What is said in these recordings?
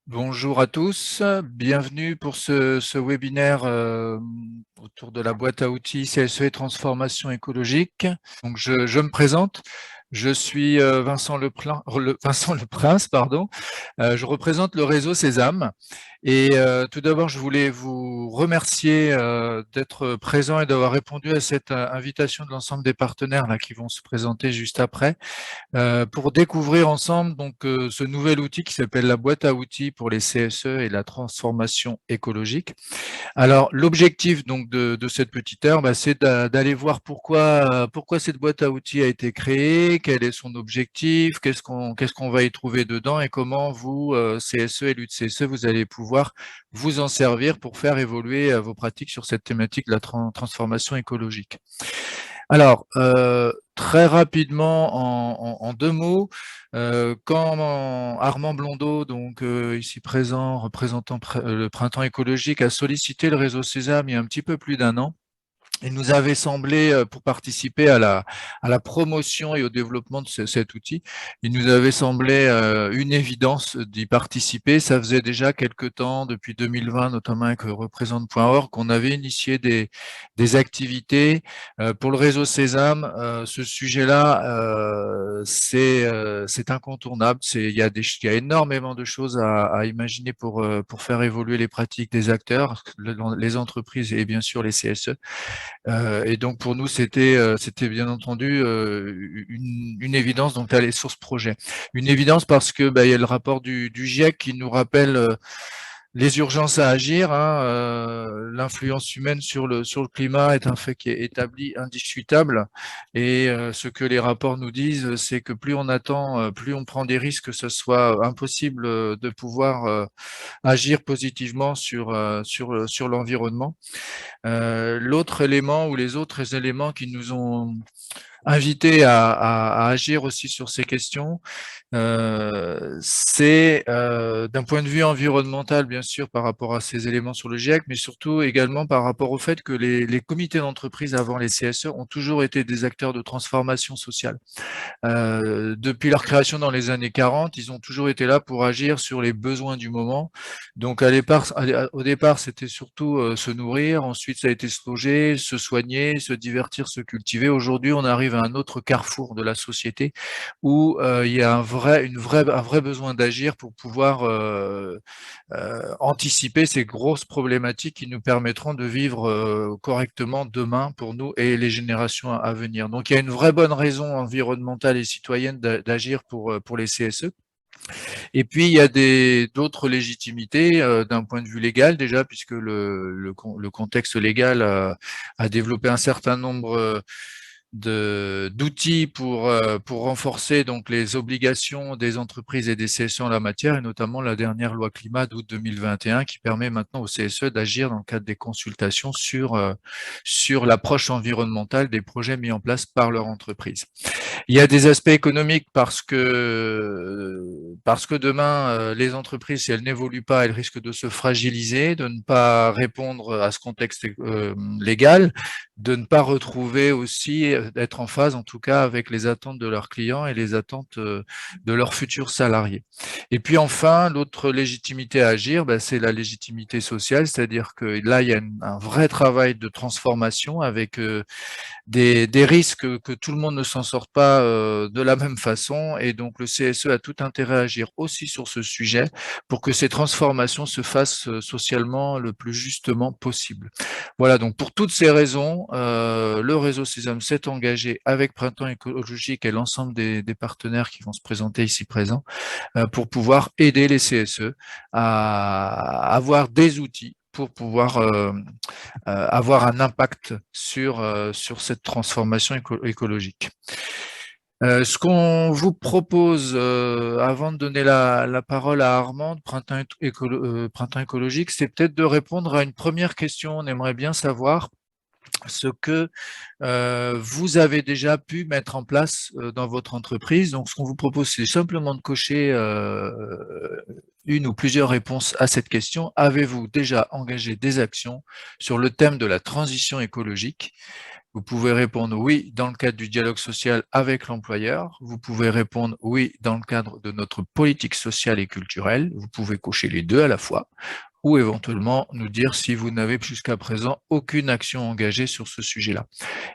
Bonjour à tous, bienvenue pour ce webinaire autour de la boîte à outils CSE et transformation écologique. Donc je me présente, je suis Vincent Le Prince, pardon. Je représente le réseau Sésame et tout d'abord je voulais vous remercier d'être présent et d'avoir répondu à cette invitation de l'ensemble des partenaires là, qui vont se présenter juste après. Pour découvrir ensemble donc ce nouvel outil qui s'appelle la boîte à outils pour les CSE et la transformation écologique. Alors l'objectif donc de cette petite heure, c'est d'aller voir pourquoi cette boîte à outils a été créée, quel est son objectif, qu'est-ce qu'on va y trouver dedans et comment vous, CSE et l'UTCSE, vous allez pouvoir vous en servir pour faire évoluer vos pratiques sur cette thématique de la transformation écologique. Alors, très rapidement, en deux mots, quand Armand Blondeau, donc ici présent, représentant le Printemps écologique, a sollicité le réseau Sésame il y a un petit peu plus d'un an, il nous avait semblé, pour participer à la promotion et au développement de cet outil, il nous avait semblé une évidence d'y participer. Ça faisait déjà quelque temps, depuis 2020, notamment avec représente.org, qu'on avait initié des activités. Pour le réseau Sésame, ce sujet-là, c'est incontournable. Il y a énormément de choses à imaginer pour faire évoluer les pratiques des acteurs, les entreprises et bien sûr les CSE. Et donc pour nous, c'était bien entendu une évidence donc d'aller sur ce projet. Une évidence parce que il y a le rapport du GIEC qui nous rappelle les urgences à agir. L'influence humaine sur le climat est un fait qui est établi, indiscutable. Et ce que les rapports nous disent, c'est que plus on attend, plus on prend des risques que ce soit impossible de pouvoir agir positivement sur l'environnement. L'autre élément ou les autres éléments qui nous ont invités à agir aussi sur ces questions, c'est d'un point de vue environnemental, bien sûr, par rapport à ces éléments sur le GIEC, mais surtout également par rapport au fait que les comités d'entreprise avant les CSE ont toujours été des acteurs de transformation sociale. Depuis leur création dans les années 40, ils ont toujours été là pour agir sur les besoins du moment. Donc au départ, c'était surtout se nourrir, ensuite ça a été se loger, se soigner, se divertir, se cultiver. Aujourd'hui, on arrive à un autre carrefour de la société où il y a un vrai besoin d'agir pour pouvoir anticiper ces grosses problématiques qui nous permettront de vivre correctement demain pour nous et les générations à venir. Donc il y a une vraie bonne raison environnementale et citoyenne d'agir pour les CSE. Et puis il y a d'autres légitimités d'un point de vue légal déjà, puisque le contexte légal a développé un certain nombre d'outils pour renforcer donc les obligations des entreprises et des CSE en la matière, et notamment la dernière loi climat d'août 2021 qui permet maintenant aux CSE d'agir dans le cadre des consultations sur l'approche environnementale des projets mis en place par leur entreprise. Il y a des aspects économiques parce que demain, les entreprises, si elles n'évoluent pas, elles risquent de se fragiliser, de ne pas répondre à ce contexte légal, de ne pas retrouver aussi, d'être en phase en tout cas avec les attentes de leurs clients et les attentes de leurs futurs salariés. Et puis enfin, l'autre légitimité à agir, c'est la légitimité sociale, c'est-à-dire que là, il y a un vrai travail de transformation avec des risques que tout le monde ne s'en sort pas de la même façon, et donc le CSE a tout intérêt à agir aussi sur ce sujet pour que ces transformations se fassent socialement le plus justement possible. Voilà, donc pour toutes ces raisons, le réseau Sésame s'est engagé avec Printemps écologique et l'ensemble des partenaires qui vont se présenter ici présents pour pouvoir aider les CSE à avoir des outils pour pouvoir avoir un impact sur cette transformation écologique. Ce qu'on vous propose, avant de donner la parole à Armand de Printemps écologique, c'est peut-être de répondre à une première question. On aimerait bien savoir ce que vous avez déjà pu mettre en place dans votre entreprise. Donc, ce qu'on vous propose, c'est simplement de cocher une ou plusieurs réponses à cette question. Avez-vous déjà engagé des actions sur le thème de la transition écologique? Vous pouvez répondre oui dans le cadre du dialogue social avec l'employeur. Vous pouvez répondre oui dans le cadre de notre politique sociale et culturelle. Vous pouvez cocher les deux à la fois ou éventuellement nous dire si vous n'avez jusqu'à présent aucune action engagée sur ce sujet-là.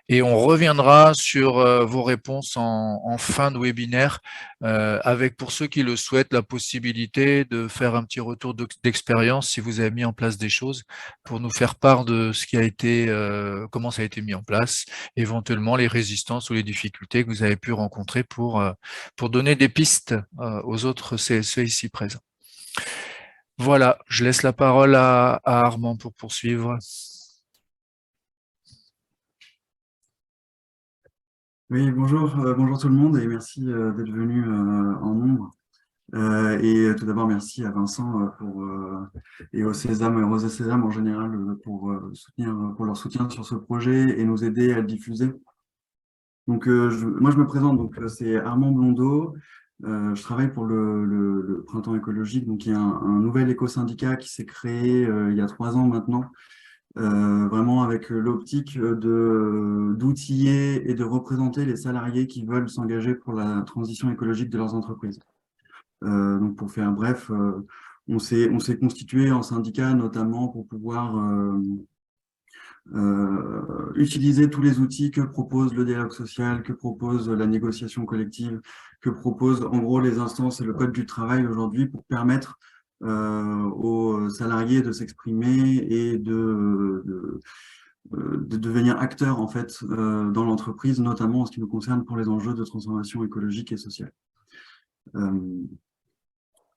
Et on reviendra sur vos réponses en fin de webinaire avec, pour ceux qui le souhaitent, la possibilité de faire un petit retour d'expérience si vous avez mis en place des choses pour nous faire part de ce qui a été, comment ça a été mis en place, éventuellement les résistances ou les difficultés que vous avez pu rencontrer pour donner des pistes aux autres CSE ici présents. Voilà, je laisse la parole à Armand pour poursuivre. Oui, bonjour, bonjour tout le monde et merci d'être venu en nombre. Et tout d'abord, merci à Vincent et au Sésame, Rose Sésame en général pour leur soutien sur ce projet et nous aider à le diffuser. Donc, moi, je me présente, donc c'est Armand Blondeau. Je travaille pour le Printemps écologique, donc il y a un nouvel éco-syndicat qui s'est créé il y a 3 ans maintenant, vraiment avec l'optique d'outiller et de représenter les salariés qui veulent s'engager pour la transition écologique de leurs entreprises. Donc pour faire bref, on s'est constitué en syndicat notamment pour pouvoir utiliser tous les outils que propose le dialogue social, que propose la négociation collective, que propose en gros les instances et le code du travail aujourd'hui pour permettre aux salariés de s'exprimer et de devenir acteurs en fait dans l'entreprise, notamment en ce qui nous concerne pour les enjeux de transformation écologique et sociale.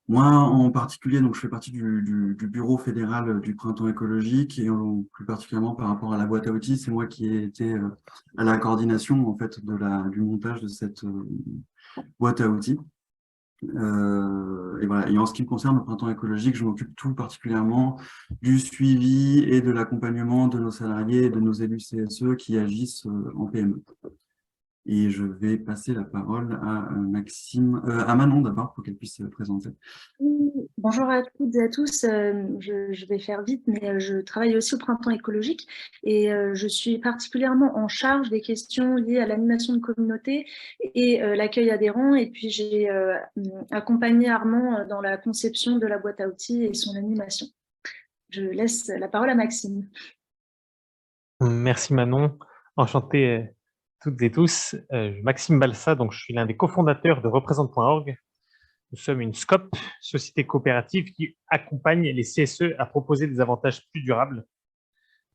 Moi, en particulier, donc, je fais partie du bureau fédéral du Printemps écologique et plus particulièrement par rapport à la boîte à outils, c'est moi qui ai été à la coordination en fait du montage de cette boîte à outils. Et voilà. Et en ce qui me concerne, le Printemps écologique, je m'occupe tout particulièrement du suivi et de l'accompagnement de nos salariés et de nos élus CSE qui agissent en PME. Et je vais passer la parole à à Manon d'abord pour qu'elle puisse se présenter. Bonjour à toutes et à tous, je vais faire vite, mais je travaille aussi au Printemps écologique et je suis particulièrement en charge des questions liées à l'animation de communauté et l'accueil adhérent. Et puis j'ai accompagné Armand dans la conception de la boîte à outils et son animation. Je laisse la parole à Maxime. Merci Manon, enchanté toutes et tous. Maxime Balsa, donc je suis l'un des cofondateurs de Représente.org. Nous sommes une SCOP, société coopérative, qui accompagne les CSE à proposer des avantages plus durables.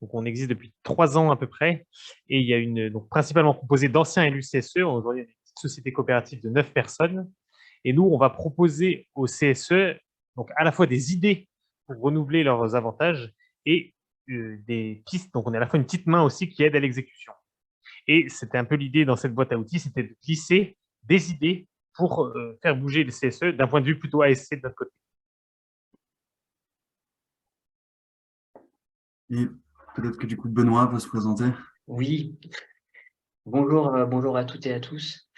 Donc, on existe depuis 3 ans à peu près, et il y a donc principalement composée d'anciens élus CSE. Aujourd'hui, une société coopérative de 9 personnes. Et nous, on va proposer aux CSE donc à la fois des idées pour renouveler leurs avantages et des pistes. Donc, on est à la fois une petite main aussi qui aide à l'exécution. Et c'était un peu l'idée dans cette boîte à outils, c'était de glisser des idées pour faire bouger le CSE d'un point de vue plutôt ASC de notre côté. Et peut-être que du coup, Benoît peut se présenter. Oui, bonjour à toutes et à tous.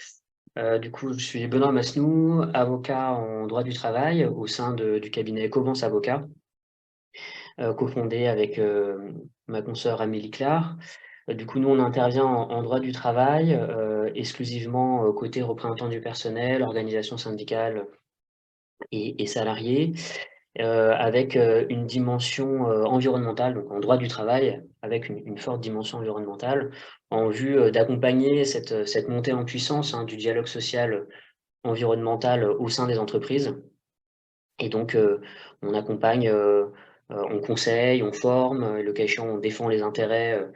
Du coup, je suis Benoît Masnou, avocat en droit du travail au sein du cabinet Ecovance Avocat, cofondé avec ma consoeur Amélie Clar. Du coup, nous, on intervient en droit du travail, exclusivement côté représentant du personnel, organisation syndicale et salariés, avec une dimension environnementale, donc en droit du travail, avec une forte dimension environnementale, en vue d'accompagner cette montée en puissance du dialogue social environnemental au sein des entreprises. Et donc, on accompagne, on conseille, on forme, et le cas échéant, on défend les intérêts,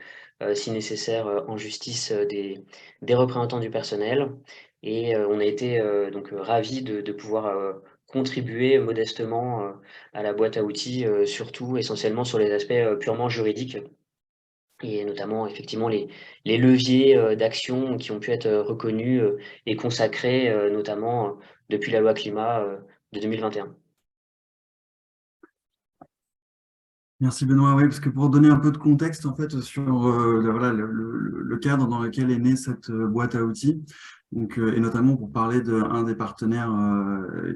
si nécessaire, en justice, des représentants du personnel. Et on a été donc ravis de pouvoir contribuer modestement à la boîte à outils, surtout essentiellement sur les aspects purement juridiques, et notamment effectivement les leviers d'action qui ont pu être reconnus et consacrés, notamment depuis la loi climat de 2021. Merci Benoît. Oui, parce que pour donner un peu de contexte en fait sur voilà, le cadre dans lequel est née cette boîte à outils, donc, et notamment pour parler d'un des partenaires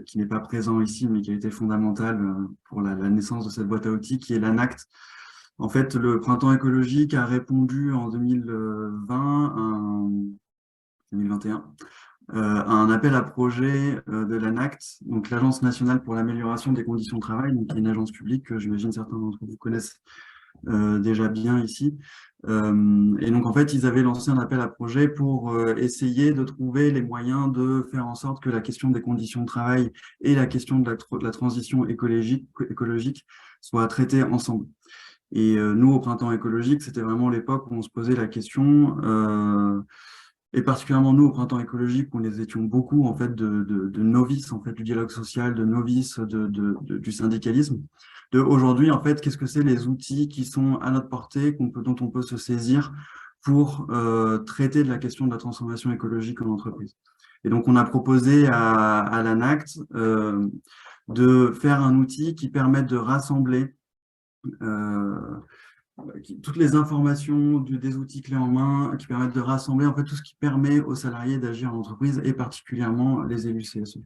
qui n'est pas présent ici, mais qui a été fondamental pour la naissance de cette boîte à outils, qui est l'ANACT, En fait, le Printemps écologique a répondu en 2020, 2021, à un appel à projet de l'ANACT, donc l'Agence nationale pour l'amélioration des conditions de travail, donc qui est une agence publique que j'imagine certains d'entre vous connaissent déjà bien ici. Et donc, en fait, ils avaient lancé un appel à projet pour essayer de trouver les moyens de faire en sorte que la question des conditions de travail et la question de la transition écologique soient traitées ensemble. Et nous, au Printemps écologique, c'était vraiment l'époque où on se posait la question, et particulièrement nous, au Printemps écologique, où nous étions beaucoup en fait, de novices en fait, du dialogue social, de novices du syndicalisme. De aujourd'hui, en fait, qu'est-ce que c'est les outils qui sont à notre portée, dont on peut se saisir pour traiter de la question de la transformation écologique en entreprise. Et donc, on a proposé à l'ANACT de faire un outil qui permette de rassembler toutes les informations des outils clés en main qui permettent de rassembler en fait tout ce qui permet aux salariés d'agir en entreprise et particulièrement les élus CSE.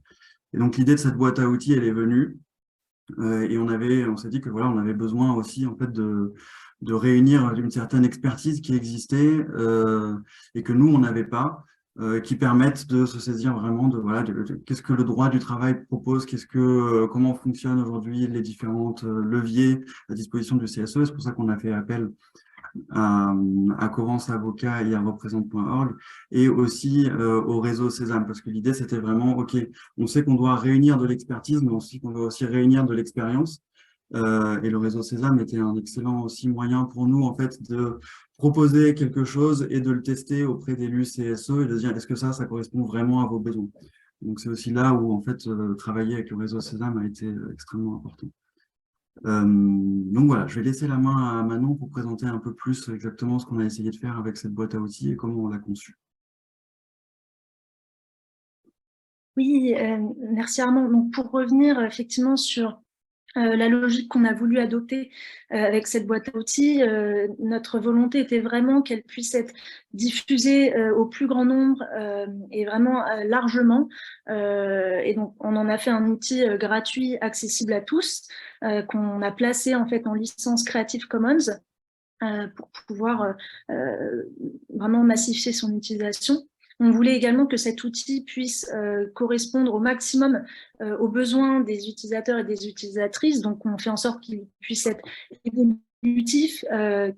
Et donc l'idée de cette boîte à outils, elle est venue et on s'est dit que voilà, on avait besoin aussi en fait de réunir une certaine expertise qui existait et que nous on n'avait pas. Qui permettent de se saisir vraiment de voilà qu'est-ce que le droit du travail propose, comment fonctionnent aujourd'hui les différentes leviers à disposition du CSE. C'est pour ça qu'on a fait appel à Covence Avocat et à Représente.org et aussi au réseau Sésame, parce que l'idée c'était vraiment, ok, on sait qu'on doit réunir de l'expertise, mais on sait qu'on doit aussi réunir de l'expérience. Et le réseau Sésame était un excellent aussi moyen pour nous en fait de proposer quelque chose et de le tester auprès d'élus CSE et de dire est-ce que ça correspond vraiment à vos besoins. Donc c'est aussi là où en fait travailler avec le réseau Sésame a été extrêmement important. Donc voilà, je vais laisser la main à Manon pour présenter un peu plus exactement ce qu'on a essayé de faire avec cette boîte à outils et comment on l'a conçue. Oui, merci Armand. Donc, pour revenir effectivement sur la logique qu'on a voulu adopter avec cette boîte à outils, notre volonté était vraiment qu'elle puisse être diffusée au plus grand nombre et vraiment largement. Et donc, on en a fait un outil gratuit, accessible à tous, qu'on a placé en fait en licence Creative Commons pour pouvoir vraiment massifier son utilisation. On voulait également que cet outil puisse correspondre au maximum aux besoins des utilisateurs et des utilisatrices. Donc, on fait en sorte qu'il puisse être évolutif,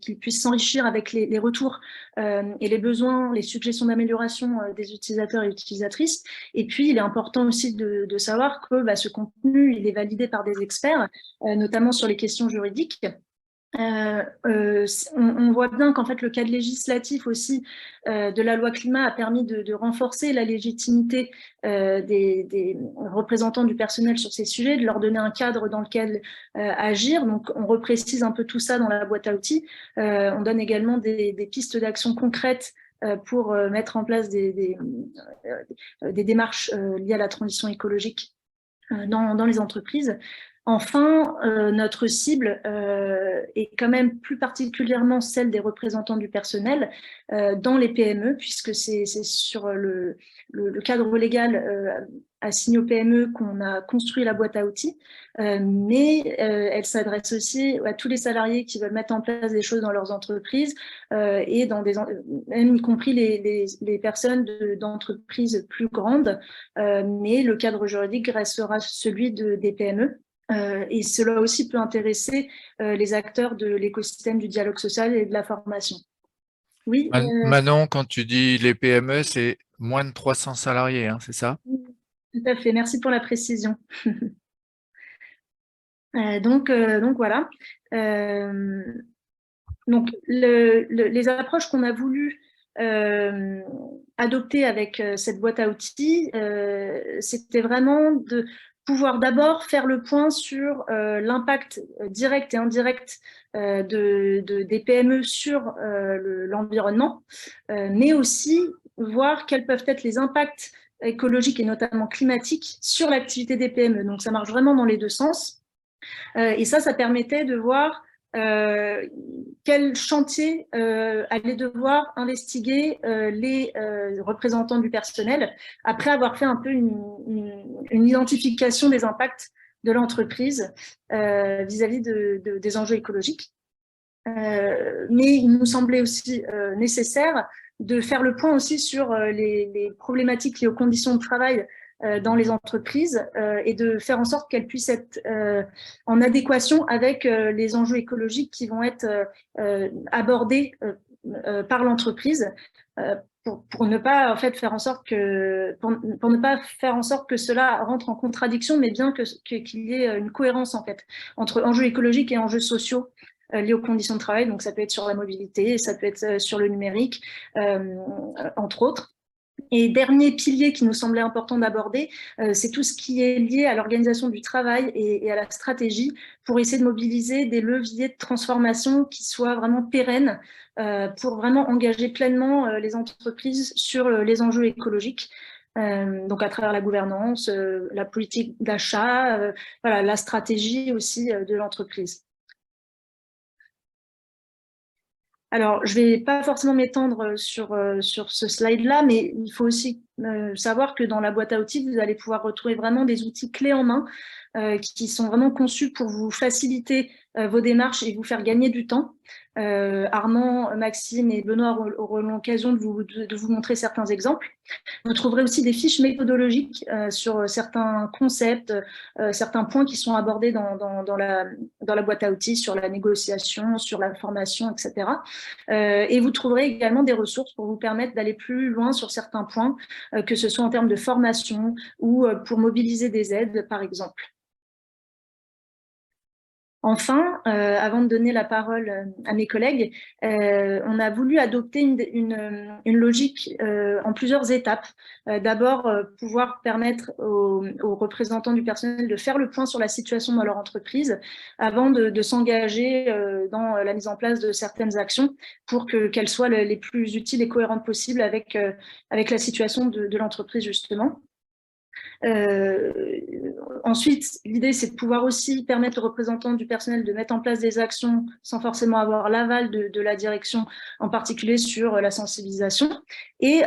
qu'il puisse s'enrichir avec les retours et les besoins, les suggestions d'amélioration des utilisateurs et utilisatrices. Et puis, il est important aussi de savoir que ce contenu, il est validé par des experts, notamment sur les questions juridiques. On voit bien qu'en fait le cadre législatif aussi de la loi climat a permis de renforcer la légitimité des représentants du personnel sur ces sujets, de leur donner un cadre dans lequel agir. Donc on reprécise un peu tout ça dans la boîte à outils. On donne également des pistes d'action concrètes pour mettre en place des démarches liées à la transition écologique dans les entreprises. Enfin, notre cible est quand même plus particulièrement celle des représentants du personnel dans les PME, puisque c'est sur le cadre légal assigné aux PME qu'on a construit la boîte à outils, mais elle s'adresse aussi à tous les salariés qui veulent mettre en place des choses dans leurs entreprises et même y compris les personnes d'entreprises plus grandes, mais le cadre juridique restera celui des PME. Et cela aussi peut intéresser les acteurs de l'écosystème du dialogue social et de la formation. Oui. Manon, quand tu dis les PME, c'est moins de 300 salariés, hein, c'est ça? Tout à fait, merci pour la précision. Donc voilà. Donc les approches qu'on a voulu adopter avec cette boîte à outils, c'était vraiment de pouvoir d'abord faire le point sur l'impact direct et indirect des PME sur l'environnement, mais aussi voir quels peuvent être les impacts écologiques et notamment climatiques sur l'activité des PME. Donc ça marche vraiment dans les deux sens. Et ça permettait de voir quel chantier allaient devoir investiguer les représentants du personnel après avoir fait un peu une identification des impacts de l'entreprise vis-à-vis des enjeux écologiques. Mais il nous semblait aussi nécessaire de faire le point aussi sur les problématiques liées aux conditions de travail dans les entreprises et de faire en sorte qu'elles puissent être en adéquation avec les enjeux écologiques qui vont être abordés par l'entreprise pour ne pas en fait faire en sorte que pour ne pas faire en sorte que cela rentre en contradiction, mais bien qu'il y ait une cohérence en fait entre enjeux écologiques et enjeux sociaux liés aux conditions de travail. Donc ça peut être sur la mobilité, ça peut être sur le numérique, entre autres. Et dernier pilier qui nous semblait important d'aborder, c'est tout ce qui est lié à l'organisation du travail et à la stratégie pour essayer de mobiliser des leviers de transformation qui soient vraiment pérennes pour vraiment engager pleinement les entreprises sur les enjeux écologiques. Donc à travers la gouvernance, la politique d'achat, voilà, la stratégie aussi de l'entreprise. Alors, je ne vais pas forcément m'étendre sur ce slide-là, mais il faut aussi savoir que dans la boîte à outils, vous allez pouvoir retrouver vraiment des outils clés en main qui sont vraiment conçus pour vous faciliter vos démarches et vous faire gagner du temps. Armand, Maxime et Benoît auront l'occasion de vous montrer certains exemples. Vous trouverez aussi des fiches méthodologiques sur certains concepts, certains points qui sont abordés dans la boîte à outils, sur la négociation, sur la formation, etc. Et vous trouverez également des ressources pour vous permettre d'aller plus loin sur certains points, que ce soit en termes de formation ou pour mobiliser des aides, par exemple. Enfin, avant de donner la parole à mes collègues, on a voulu adopter une logique en plusieurs étapes. D'abord, pouvoir permettre aux représentants du personnel de faire le point sur la situation dans leur entreprise avant de s'engager dans la mise en place de certaines actions pour qu'elles soient les plus utiles et cohérentes possibles avec la situation de l'entreprise, justement. Ensuite, l'idée, c'est de pouvoir aussi permettre aux représentants du personnel de mettre en place des actions sans forcément avoir l'aval de la direction, en particulier sur la sensibilisation. Et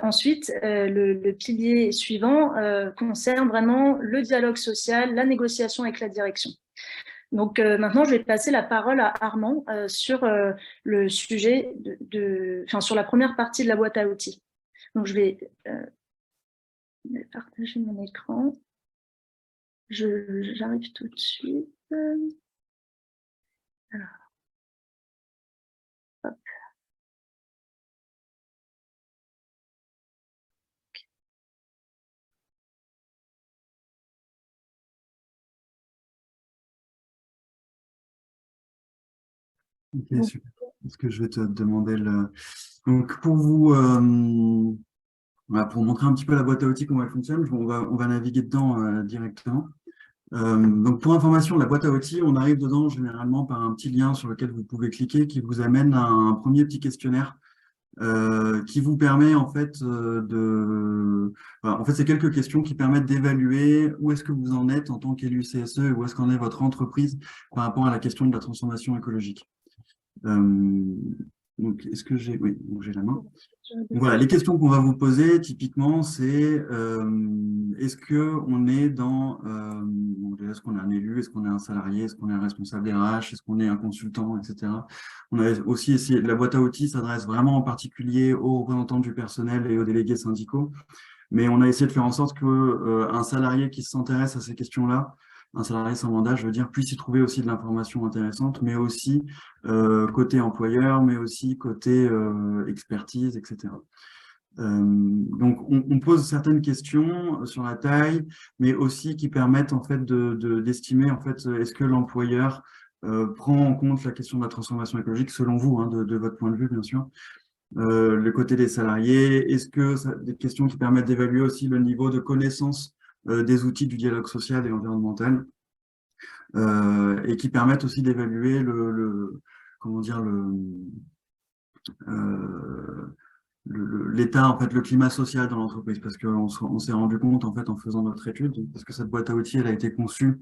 ensuite, le pilier suivant concerne vraiment le dialogue social, la négociation avec la direction. Donc maintenant, je vais passer la parole à Armand sur le sujet sur la première partie de la boîte à outils. Donc je vais partager mon écran. J'arrive tout de suite. Alors. Hop. Ok, super. Est-ce que je vais te demander Donc, pour vous, pour montrer un petit peu la boîte à outils, comment elle fonctionne, on va naviguer dedans directement. Donc, pour information, la boîte à outils, on arrive dedans généralement par un petit lien sur lequel vous pouvez cliquer qui vous amène à un premier petit questionnaire qui vous permet en fait c'est quelques questions qui permettent d'évaluer où est-ce que vous en êtes en tant qu'élu CSE et où est-ce qu'en est votre entreprise par rapport à la question de la transformation écologique. Donc, est-ce que j'ai… Oui, j'ai la main. Donc, voilà, les questions qu'on va vous poser, typiquement, c'est est-ce qu'on est dans… est-ce qu'on est un élu, est-ce qu'on est un salarié, est-ce qu'on est un responsable RH, est-ce qu'on est un consultant, etc. On a aussi essayé… La boîte à outils s'adresse vraiment en particulier aux représentants du personnel et aux délégués syndicaux, mais on a essayé de faire en sorte qu'un salarié qui s'intéresse à ces questions-là, un salarié sans mandat, je veux dire, puisse y trouver aussi de l'information intéressante, mais aussi côté employeur, mais aussi côté expertise, etc. Donc, on pose certaines questions sur la taille, mais aussi qui permettent en fait d'estimer en fait est-ce que l'employeur prend en compte la question de la transformation écologique selon vous, hein, de votre point de vue bien sûr. Le côté des salariés, est-ce que des questions qui permettent d'évaluer aussi le niveau de connaissance des outils du dialogue social et environnemental et qui permettent aussi d'évaluer l'état, en fait, le climat social dans l'entreprise, parce qu'on s'est rendu compte, en fait, en faisant notre étude, parce que cette boîte à outils, elle a été conçue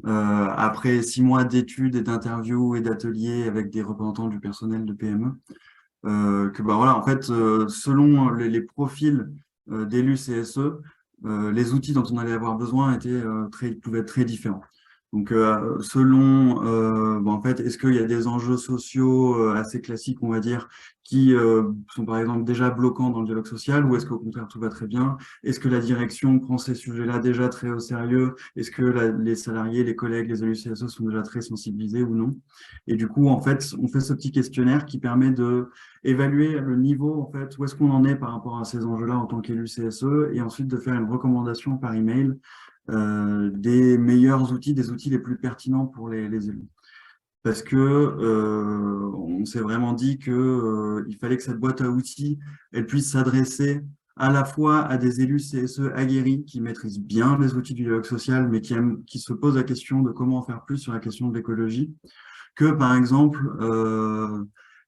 après 6 mois d'études et d'interviews et d'ateliers avec des représentants du personnel de PME, voilà, en fait, selon les profils d'élus CSE, les outils dont on allait avoir besoin pouvaient être très différents. Donc, selon, en fait, est-ce qu'il y a des enjeux sociaux assez classiques, on va dire, qui sont par exemple déjà bloquants dans le dialogue social, ou est-ce qu'au contraire tout va très bien? Est-ce que la direction prend ces sujets-là déjà très au sérieux? Est-ce que les salariés, les collègues, les élus CSE sont déjà très sensibilisés ou non? Et du coup, en fait, on fait ce petit questionnaire qui permet de évaluer le niveau, en fait, où est-ce qu'on en est par rapport à ces enjeux-là en tant qu'élu CSE, et ensuite de faire une recommandation par email des meilleurs outils, des outils les plus pertinents pour les élus. Parce que on s'est vraiment dit que il fallait que cette boîte à outils, elle puisse s'adresser à la fois à des élus CSE aguerris qui maîtrisent bien les outils du dialogue social, mais qui se posent la question de comment en faire plus sur la question de l'écologie, que par exemple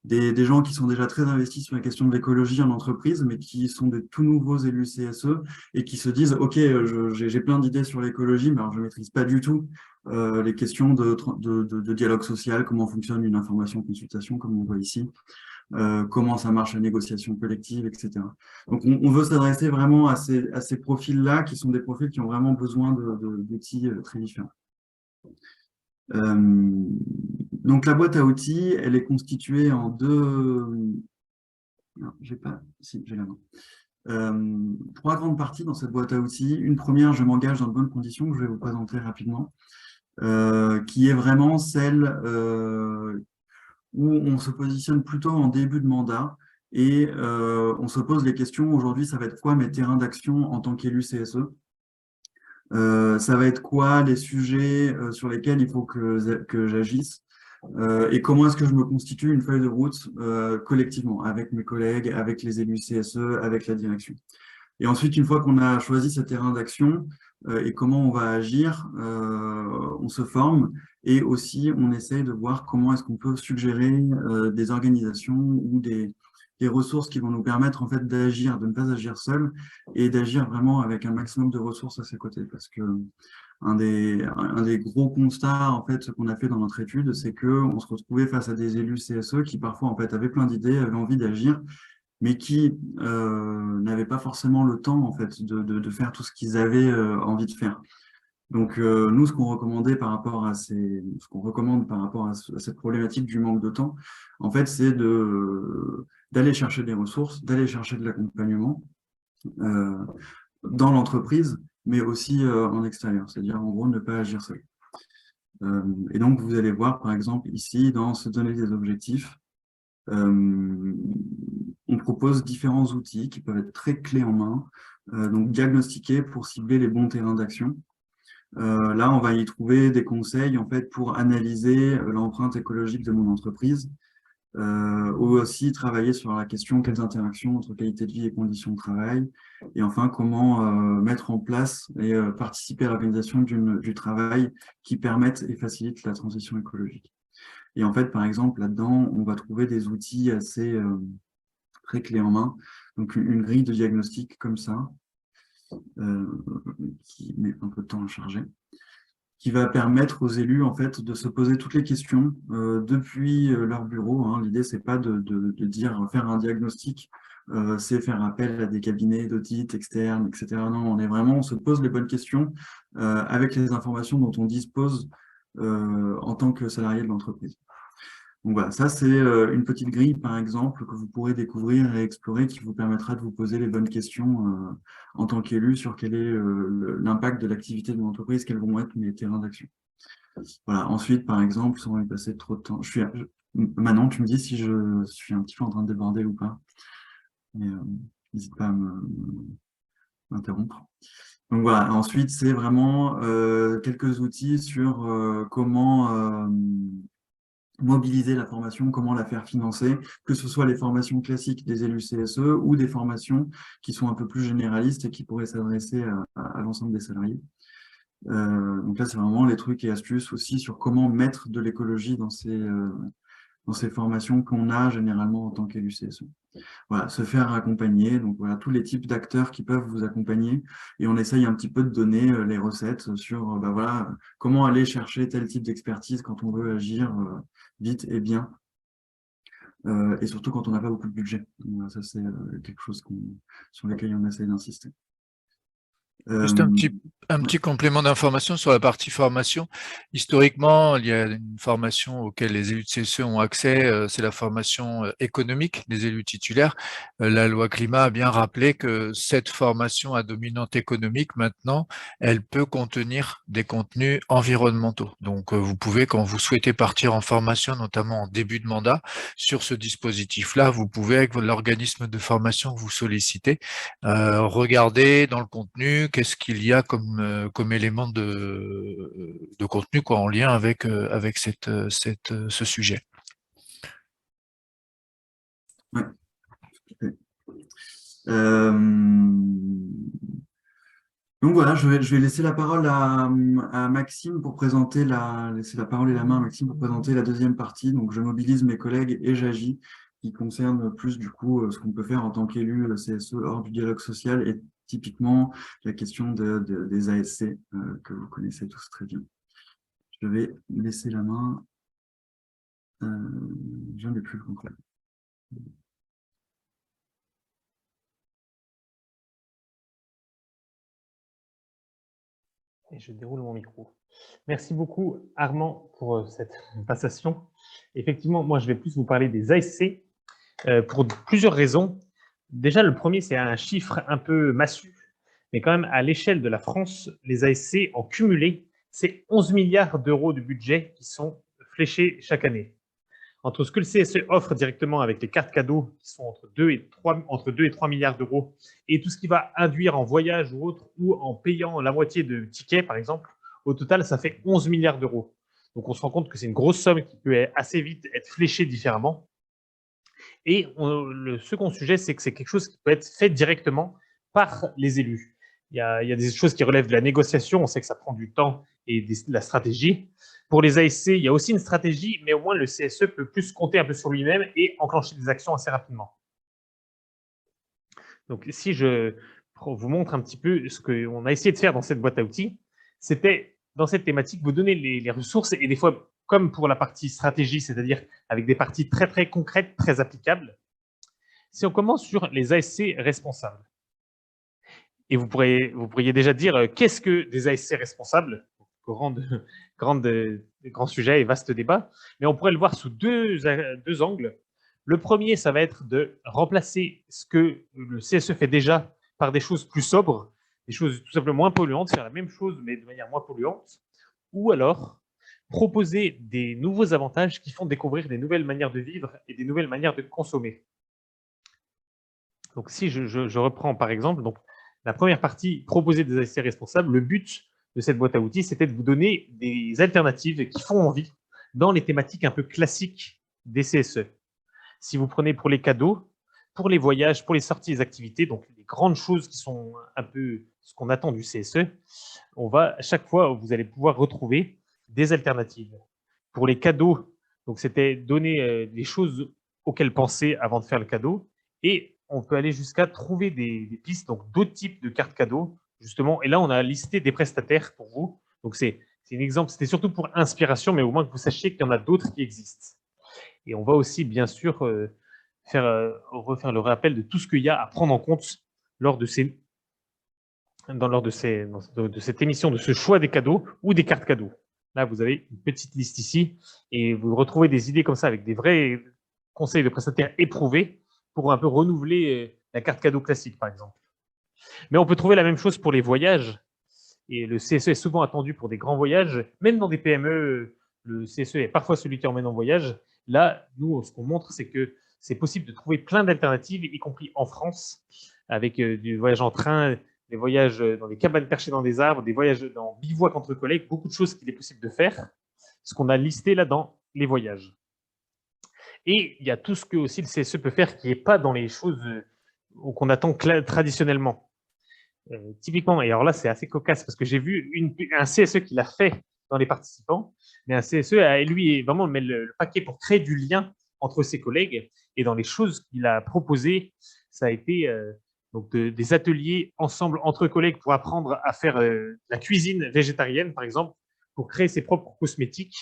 des gens qui sont déjà très investis sur la question de l'écologie en entreprise, mais qui sont des tout nouveaux élus CSE et qui se disent, OK, j'ai plein d'idées sur l'écologie, mais alors je ne maîtrise pas du tout les questions de dialogue social, comment fonctionne une information-consultation, comme on voit ici, comment ça marche la négociation collective, etc. Donc, on veut s'adresser vraiment à ces profils-là, qui sont des profils qui ont vraiment besoin d'outils très différents. Donc, la boîte à outils, elle est constituée en deux... Non, j'ai pas... Si, j'ai la main. Trois grandes parties dans cette boîte à outils. Une première, je m'engage dans de bonnes conditions, que je vais vous présenter rapidement, qui est vraiment celle où on se positionne plutôt en début de mandat et on se pose les questions, aujourd'hui, ça va être quoi mes terrains d'action en tant qu'élu CSE? Ça va être quoi les sujets sur lesquels il faut que j'agisse et comment est-ce que je me constitue une feuille de route collectivement, avec mes collègues, avec les élus CSE, avec la direction. Et ensuite, une fois qu'on a choisi ce terrain d'action et comment on va agir, on se forme et aussi on essaye de voir comment est-ce qu'on peut suggérer des organisations ou des ressources qui vont nous permettre en fait d'agir, de ne pas agir seul et d'agir vraiment avec un maximum de ressources à ses côtés. Parce que un des gros constats en fait qu'on a fait dans notre étude, c'est qu'on se retrouvait face à des élus CSE qui parfois en fait avaient plein d'idées, avaient envie d'agir, mais qui n'avaient pas forcément le temps en fait de faire tout ce qu'ils avaient envie de faire. Donc nous, ce qu'on recommandait par rapport à ce qu'on recommande par rapport à cette problématique du manque de temps, en fait, c'est d'aller chercher des ressources, d'aller chercher de l'accompagnement dans l'entreprise, mais aussi en extérieur, c'est-à-dire en gros ne pas agir seul. Et donc vous allez voir par exemple ici dans se donner des objectifs, on propose différents outils qui peuvent être très clés en main, donc diagnostiquer pour cibler les bons terrains d'action. Là, on va y trouver des conseils en fait pour analyser l'empreinte écologique de mon entreprise, ou aussi travailler sur la question quelles interactions entre qualité de vie et conditions de travail, et enfin comment mettre en place et participer à l'organisation du travail qui permette et facilite la transition écologique. Et en fait, par exemple, là-dedans, on va trouver des outils assez très clés en main. Donc, une grille de diagnostic comme ça, qui met un peu de temps à charger, qui va permettre aux élus, en fait, de se poser toutes les questions depuis leur bureau. Hein. L'idée, c'est pas de dire faire un diagnostic, c'est faire appel à des cabinets d'audit externes, etc. Non, on se pose les bonnes questions avec les informations dont on dispose en tant que salarié de l'entreprise. Donc voilà, ça c'est une petite grille par exemple que vous pourrez découvrir et explorer qui vous permettra de vous poser les bonnes questions en tant qu'élu sur quel est l'impact de l'activité de mon entreprise, quels vont être mes terrains d'action. Voilà, ensuite par exemple, sans y passer trop de temps, Manon, tu me dis si je suis un petit peu en train de déborder ou pas. N'hésite pas à m'interrompre. Donc voilà, ensuite c'est vraiment quelques outils sur comment mobiliser la formation, comment la faire financer, que ce soit les formations classiques des élus CSE ou des formations qui sont un peu plus généralistes et qui pourraient s'adresser à l'ensemble des salariés. Donc là, c'est vraiment les trucs et astuces aussi sur comment mettre de l'écologie dans ces formations qu'on a généralement en tant qu'élu CSE. Voilà, se faire accompagner, donc voilà, tous les types d'acteurs qui peuvent vous accompagner, et on essaye un petit peu de donner les recettes sur voilà, comment aller chercher tel type d'expertise quand on veut agir vite et bien, et surtout quand on n'a pas beaucoup de budget. Donc, voilà, ça, c'est quelque chose sur lequel on essaye d'insister. Juste un petit complément d'information sur la partie formation. Historiquement, il y a une formation auquel les élus de CSE ont accès, c'est la formation économique des élus titulaires. La loi climat a bien rappelé que cette formation à dominante économique, maintenant, elle peut contenir des contenus environnementaux. Donc, vous pouvez, quand vous souhaitez partir en formation, notamment en début de mandat, sur ce dispositif-là, vous pouvez, avec l'organisme de formation que vous sollicitez, regarder dans le contenu qu'est-ce qu'il y a comme élément de contenu quoi, en lien avec, avec ce sujet. Ouais. Donc voilà, je vais laisser la parole à Maxime pour présenter laisser la parole et la main à Maxime pour présenter la deuxième partie. Donc je mobilise mes collègues et j'agis, qui concerne plus du coup ce qu'on peut faire en tant qu'élu CSE hors du dialogue social et typiquement la question des ASC que vous connaissez tous très bien. Je vais laisser la main. Je n'ai plus le concret. Et je déroule mon micro. Merci beaucoup, Armand, pour cette passation. Effectivement, moi, je vais plus vous parler des ASC pour plusieurs raisons. Déjà, le premier, c'est un chiffre un peu massu, mais quand même, à l'échelle de la France, les ASC en cumulé, c'est 11 milliards d'euros de budget qui sont fléchés chaque année. Entre ce que le CSE offre directement avec les cartes cadeaux, qui sont entre 2 et 3 milliards d'euros, et tout ce qui va induire en voyage ou autre, ou en payant la moitié de tickets, par exemple, au total, ça fait 11 milliards d'euros. Donc, on se rend compte que c'est une grosse somme qui peut assez vite être fléchée différemment. Et le second sujet, c'est que c'est quelque chose qui peut être fait directement par les élus. Il y a des choses qui relèvent de la négociation, on sait que ça prend du temps et de la stratégie. Pour les ASC, il y a aussi une stratégie, mais au moins le CSE peut plus compter un peu sur lui-même et enclencher des actions assez rapidement. Donc, si je vous montre un petit peu ce qu'on a essayé de faire dans cette boîte à outils, c'était dans cette thématique, vous donner les ressources et des fois, comme pour la partie stratégie, c'est-à-dire avec des parties très, très concrètes, très applicables. Si on commence sur les ASC responsables, et vous pourriez déjà dire qu'est-ce que des ASC responsables, grand sujet et vaste débat, mais on pourrait le voir sous deux angles. Le premier, ça va être de remplacer ce que le CSE fait déjà par des choses plus sobres, des choses tout simplement moins polluantes, faire la même chose mais de manière moins polluante, ou alors proposer des nouveaux avantages qui font découvrir des nouvelles manières de vivre et des nouvelles manières de consommer. Donc si je reprends par exemple, donc, la première partie, proposer des ASC responsables, le but de cette boîte à outils, c'était de vous donner des alternatives qui font envie dans les thématiques un peu classiques des CSE. Si vous prenez pour les cadeaux, pour les voyages, pour les sorties, les activités, donc les grandes choses qui sont un peu ce qu'on attend du CSE, à chaque fois, vous allez pouvoir retrouver des alternatives. Pour les cadeaux, donc c'était donner les choses auxquelles penser avant de faire le cadeau, et on peut aller jusqu'à trouver des pistes, donc d'autres types de cartes cadeaux, justement, et là, on a listé des prestataires pour vous. Donc, c'est un exemple, c'était surtout pour inspiration, mais au moins que vous sachiez qu'il y en a d'autres qui existent. Et on va aussi, bien sûr, refaire le rappel de tout ce qu'il y a à prendre en compte lors de cette émission, de ce choix des cadeaux ou des cartes cadeaux. Là, vous avez une petite liste ici, et vous retrouvez des idées comme ça avec des vrais conseils de prestataires éprouvés pour un peu renouveler la carte cadeau classique, par exemple. Mais on peut trouver la même chose pour les voyages. Et le CSE est souvent attendu pour des grands voyages. Même dans des PME, le CSE est parfois celui qui emmène en voyage. Là, nous, ce qu'on montre, c'est que c'est possible de trouver plein d'alternatives, y compris en France, avec du voyage en train, des voyages dans des cabanes perchées dans des arbres, des voyages dans bivouac entre collègues, beaucoup de choses qu'il est possible de faire. Ce qu'on a listé là dans les voyages. Et il y a tout ce que aussi le CSE peut faire qui n'est pas dans les choses qu'on attend traditionnellement. Typiquement, et alors là, c'est assez cocasse parce que j'ai vu un CSE qui l'a fait dans les participants, mais un CSE, lui, vraiment met le paquet pour créer du lien entre ses collègues. Et dans les choses qu'il a proposées, ça a été donc des ateliers ensemble entre collègues pour apprendre à faire la cuisine végétarienne, par exemple, pour créer ses propres cosmétiques.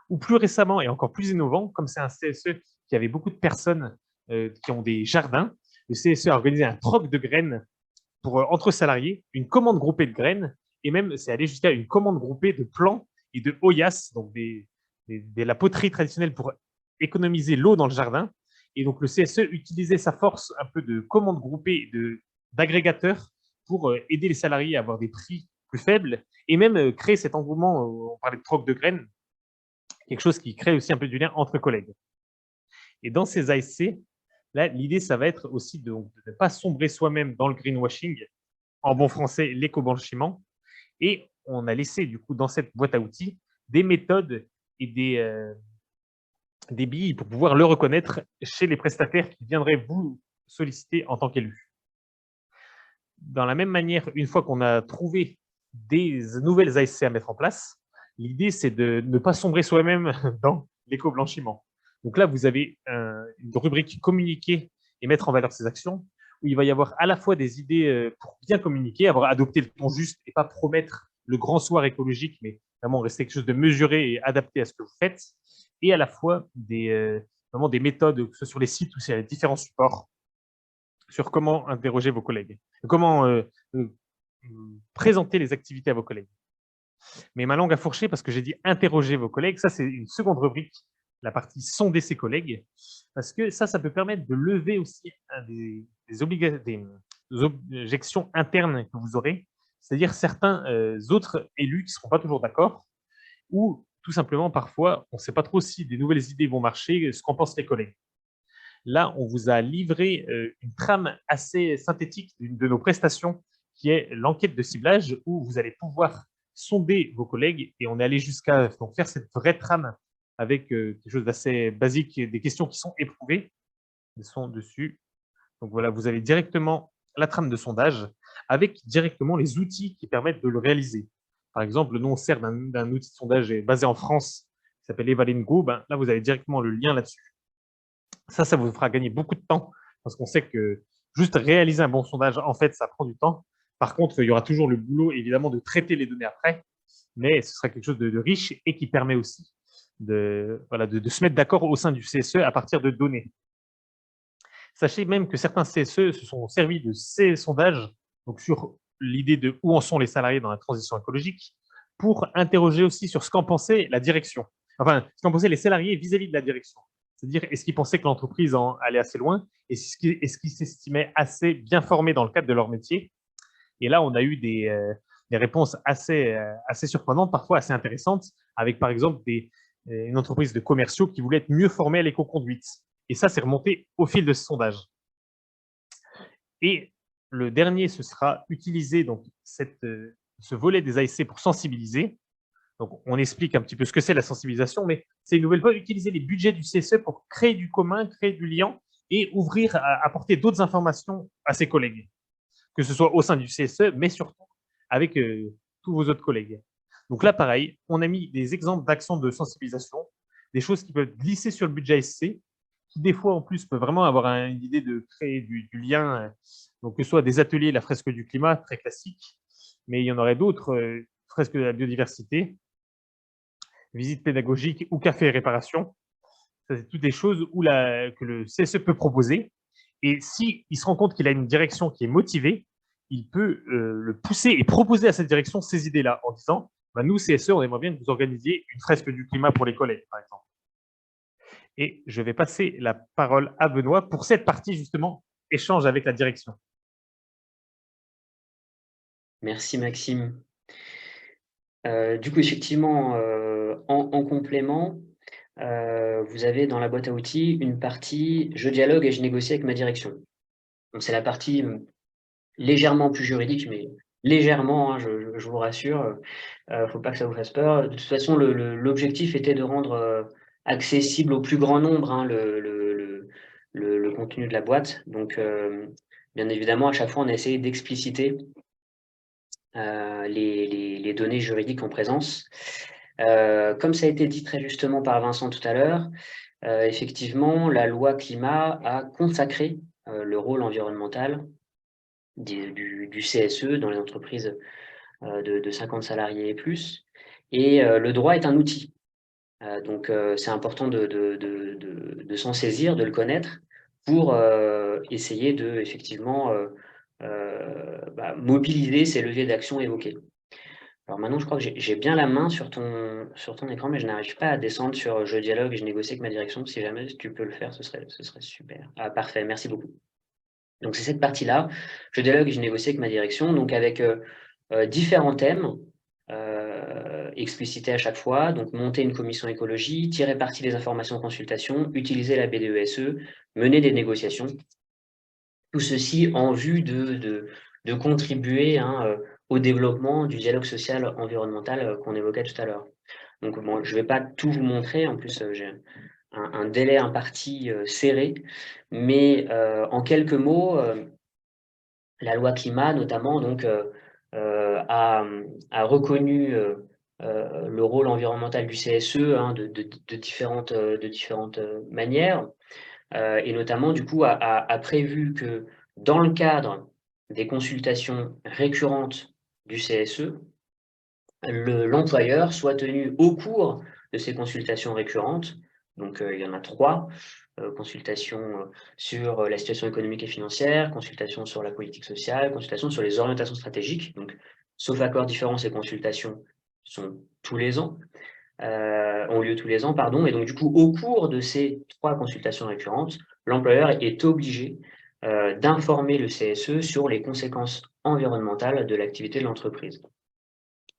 Ou plus récemment et encore plus innovant, comme c'est un CSE qui avait beaucoup de personnes qui ont des jardins, le CSE a organisé un troc de graines pour entre salariés, une commande groupée de graines, et même c'est allé jusqu'à une commande groupée de plants et de hoyas, donc de la poterie traditionnelle pour économiser l'eau dans le jardin. Et donc le CSE utilisait sa force un peu de commande groupée d'agrégateurs pour aider les salariés à avoir des prix plus faibles et même créer cet engouement, on parlait de troc de graines, quelque chose qui crée aussi un peu du lien entre collègues. Et dans ces ASC, là, l'idée, ça va être aussi de ne pas sombrer soi-même dans le greenwashing, en bon français, l'éco-blanchiment. Et on a laissé, du coup, dans cette boîte à outils, des méthodes et des billes pour pouvoir le reconnaître chez les prestataires qui viendraient vous solliciter en tant qu'élu. Dans la même manière, une fois qu'on a trouvé des nouvelles ASC à mettre en place, l'idée, c'est de ne pas sombrer soi-même dans l'éco-blanchiment. Donc là, vous avez une rubrique communiquer et mettre en valeur ses actions, où il va y avoir à la fois des idées pour bien communiquer, avoir adopté le ton juste et pas promettre le grand soir écologique, mais vraiment rester quelque chose de mesuré et adapté à ce que vous faites, et à la fois vraiment des méthodes, que ce soit sur les sites ou sur les différents supports, sur comment interroger vos collègues, comment présenter les activités à vos collègues. Mais ma langue a fourché parce que j'ai dit interroger vos collègues. Ça, c'est une seconde rubrique, la partie sonder ses collègues, parce que ça peut permettre de lever aussi des objections internes que vous aurez, c'est-à-dire certains autres élus qui ne seront pas toujours d'accord, ou tout simplement, parfois, on ne sait pas trop si des nouvelles idées vont marcher, ce qu'en pensent les collègues. Là, on vous a livré une trame assez synthétique d'une de nos prestations, qui est l'enquête de ciblage, où vous allez pouvoir sonder vos collègues, et on est allé jusqu'à faire cette vraie trame avec quelque chose d'assez basique, des questions qui sont éprouvées, elles sont dessus. Donc voilà, vous avez directement la trame de sondage, avec directement les outils qui permettent de le réaliser. Par exemple, nous, on sert d'un outil de sondage basé en France, qui s'appelle Evalingo. Là, vous avez directement le lien là-dessus. Ça vous fera gagner beaucoup de temps, parce qu'on sait que juste réaliser un bon sondage, en fait, ça prend du temps. Par contre, il y aura toujours le boulot, évidemment, de traiter les données après, mais ce sera quelque chose de riche et qui permet aussi de se mettre d'accord au sein du CSE à partir de données. Sachez même que certains CSE se sont servis de ces sondages, donc sur l'idée de où en sont les salariés dans la transition écologique, pour interroger aussi sur ce qu'en pensait la direction. Enfin, ce qu'en pensaient les salariés vis-à-vis de la direction. C'est-à-dire, est-ce qu'ils pensaient que l'entreprise en allait assez loin? Est-ce qu'ils s'estimaient assez bien formés dans le cadre de leur métier? Et là, on a eu des réponses assez surprenantes, parfois assez intéressantes, avec par exemple une entreprise de commerciaux qui voulait être mieux formée à l'éco-conduite. Et ça, c'est remonté au fil de ce sondage. Et le dernier, ce sera utiliser donc, ce volet des ASC pour sensibiliser. Donc, on explique un petit peu ce que c'est la sensibilisation, mais c'est une nouvelle fois utiliser les budgets du CSE pour créer du commun, créer du lien et ouvrir à apporter d'autres informations à ses collègues, que ce soit au sein du CSE, mais surtout avec tous vos autres collègues. Donc là, pareil, on a mis des exemples d'actions de sensibilisation, des choses qui peuvent glisser sur le budget ASC, qui des fois en plus peuvent vraiment avoir une idée de créer du lien, donc que ce soit des ateliers, la fresque du climat, très classique, mais il y en aurait d'autres, fresque de la biodiversité, visite pédagogique ou café et réparation. C'est toutes des choses que le CSE peut proposer. Et s'il se rend compte qu'il a une direction qui est motivée, il peut le pousser et proposer à cette direction ces idées-là en disant nous, CSE, on aimerait bien que vous organisiez une fresque du climat pour les collègues, par exemple. Et je vais passer la parole à Benoît pour cette partie, justement, échange avec la direction. Merci, Maxime. Du coup, effectivement, en complément, vous avez dans la boîte à outils une partie « Je dialogue et je négocie avec ma direction ». Donc, c'est la partie légèrement plus juridique, mais légèrement, hein, je vous rassure, faut pas que ça vous fasse peur. De toute façon, l'objectif était de rendre accessible au plus grand nombre hein, le contenu de la boîte. Donc, bien évidemment, à chaque fois, on a essayé d'expliciter les données juridiques en présence. Comme ça a été dit très justement par Vincent tout à l'heure, effectivement, la loi climat a consacré le rôle environnemental du CSE dans les entreprises de 50 salariés et plus. Et le droit est un outil. Donc, c'est important de s'en saisir, de le connaître, pour essayer de, effectivement, mobiliser ces leviers d'action évoqués. Alors maintenant, je crois que j'ai bien la main sur ton écran, mais je n'arrive pas à descendre sur je dialogue et je négocie avec ma direction. Si jamais tu peux le faire, ce serait super. Ah, parfait, merci beaucoup. Donc, c'est cette partie-là. Je dialogue et je négocie avec ma direction, donc avec différents thèmes explicités à chaque fois. Donc, monter une commission écologie, tirer parti des informations en consultation, utiliser la BDESE, mener des négociations. Tout ceci en vue de contribuer au développement du dialogue social environnemental qu'on évoquait tout à l'heure. Donc, bon, je ne vais pas tout vous montrer, en plus j'ai un délai imparti serré, mais en quelques mots, la loi climat notamment donc, a reconnu le rôle environnemental du CSE de différentes manières, et notamment du coup a prévu que dans le cadre des consultations récurrentes du CSE, l'employeur soit tenu au cours de ces consultations récurrentes, donc il y en a 3, consultation sur la situation économique et financière, consultation sur la politique sociale, consultation sur les orientations stratégiques. Donc, sauf accord différent, ces consultations sont tous les ans, ont lieu tous les ans, pardon. Et donc, du coup, au cours de ces 3 consultations récurrentes, l'employeur est obligé d'informer le CSE sur les conséquences environnementales de l'activité de l'entreprise.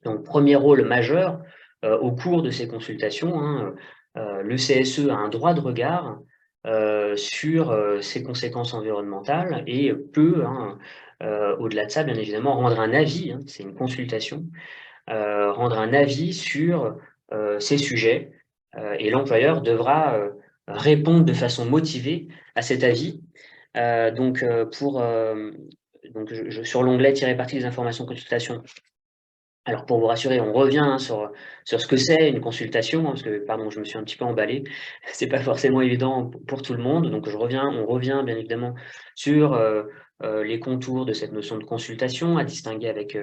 Donc, premier rôle majeur, au cours de ces consultations, le CSE a un droit de regard sur ses conséquences environnementales et peut, au-delà de ça, bien évidemment, rendre un avis, c'est une consultation, rendre un avis sur ces sujets, et l'employeur devra répondre de façon motivée à cet avis. Sur l'onglet « Tirer parti des informations consultation », alors pour vous rassurer, on revient sur ce que c'est une consultation, parce que, pardon, je me suis un petit peu emballé, c'est pas forcément évident pour tout le monde, donc on revient bien évidemment sur les contours de cette notion de consultation, à distinguer avec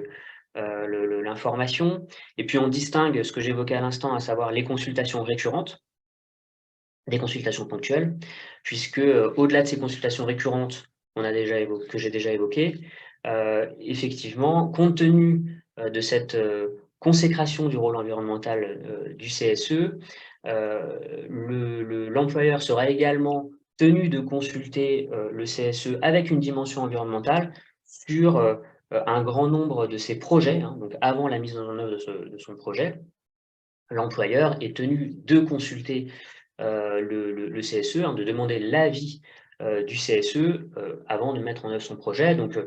l'information, et puis on distingue ce que j'évoquais à l'instant, à savoir les consultations récurrentes, des consultations ponctuelles, puisque au-delà de ces consultations récurrentes que j'ai déjà évoquées, effectivement, compte tenu de cette consécration du rôle environnemental du CSE, l'employeur sera également tenu de consulter le CSE avec une dimension environnementale sur un grand nombre de ses projets. Donc avant la mise en œuvre de son projet, l'employeur est tenu de consulter le CSE, de demander l'avis du CSE avant de mettre en œuvre son projet. Donc,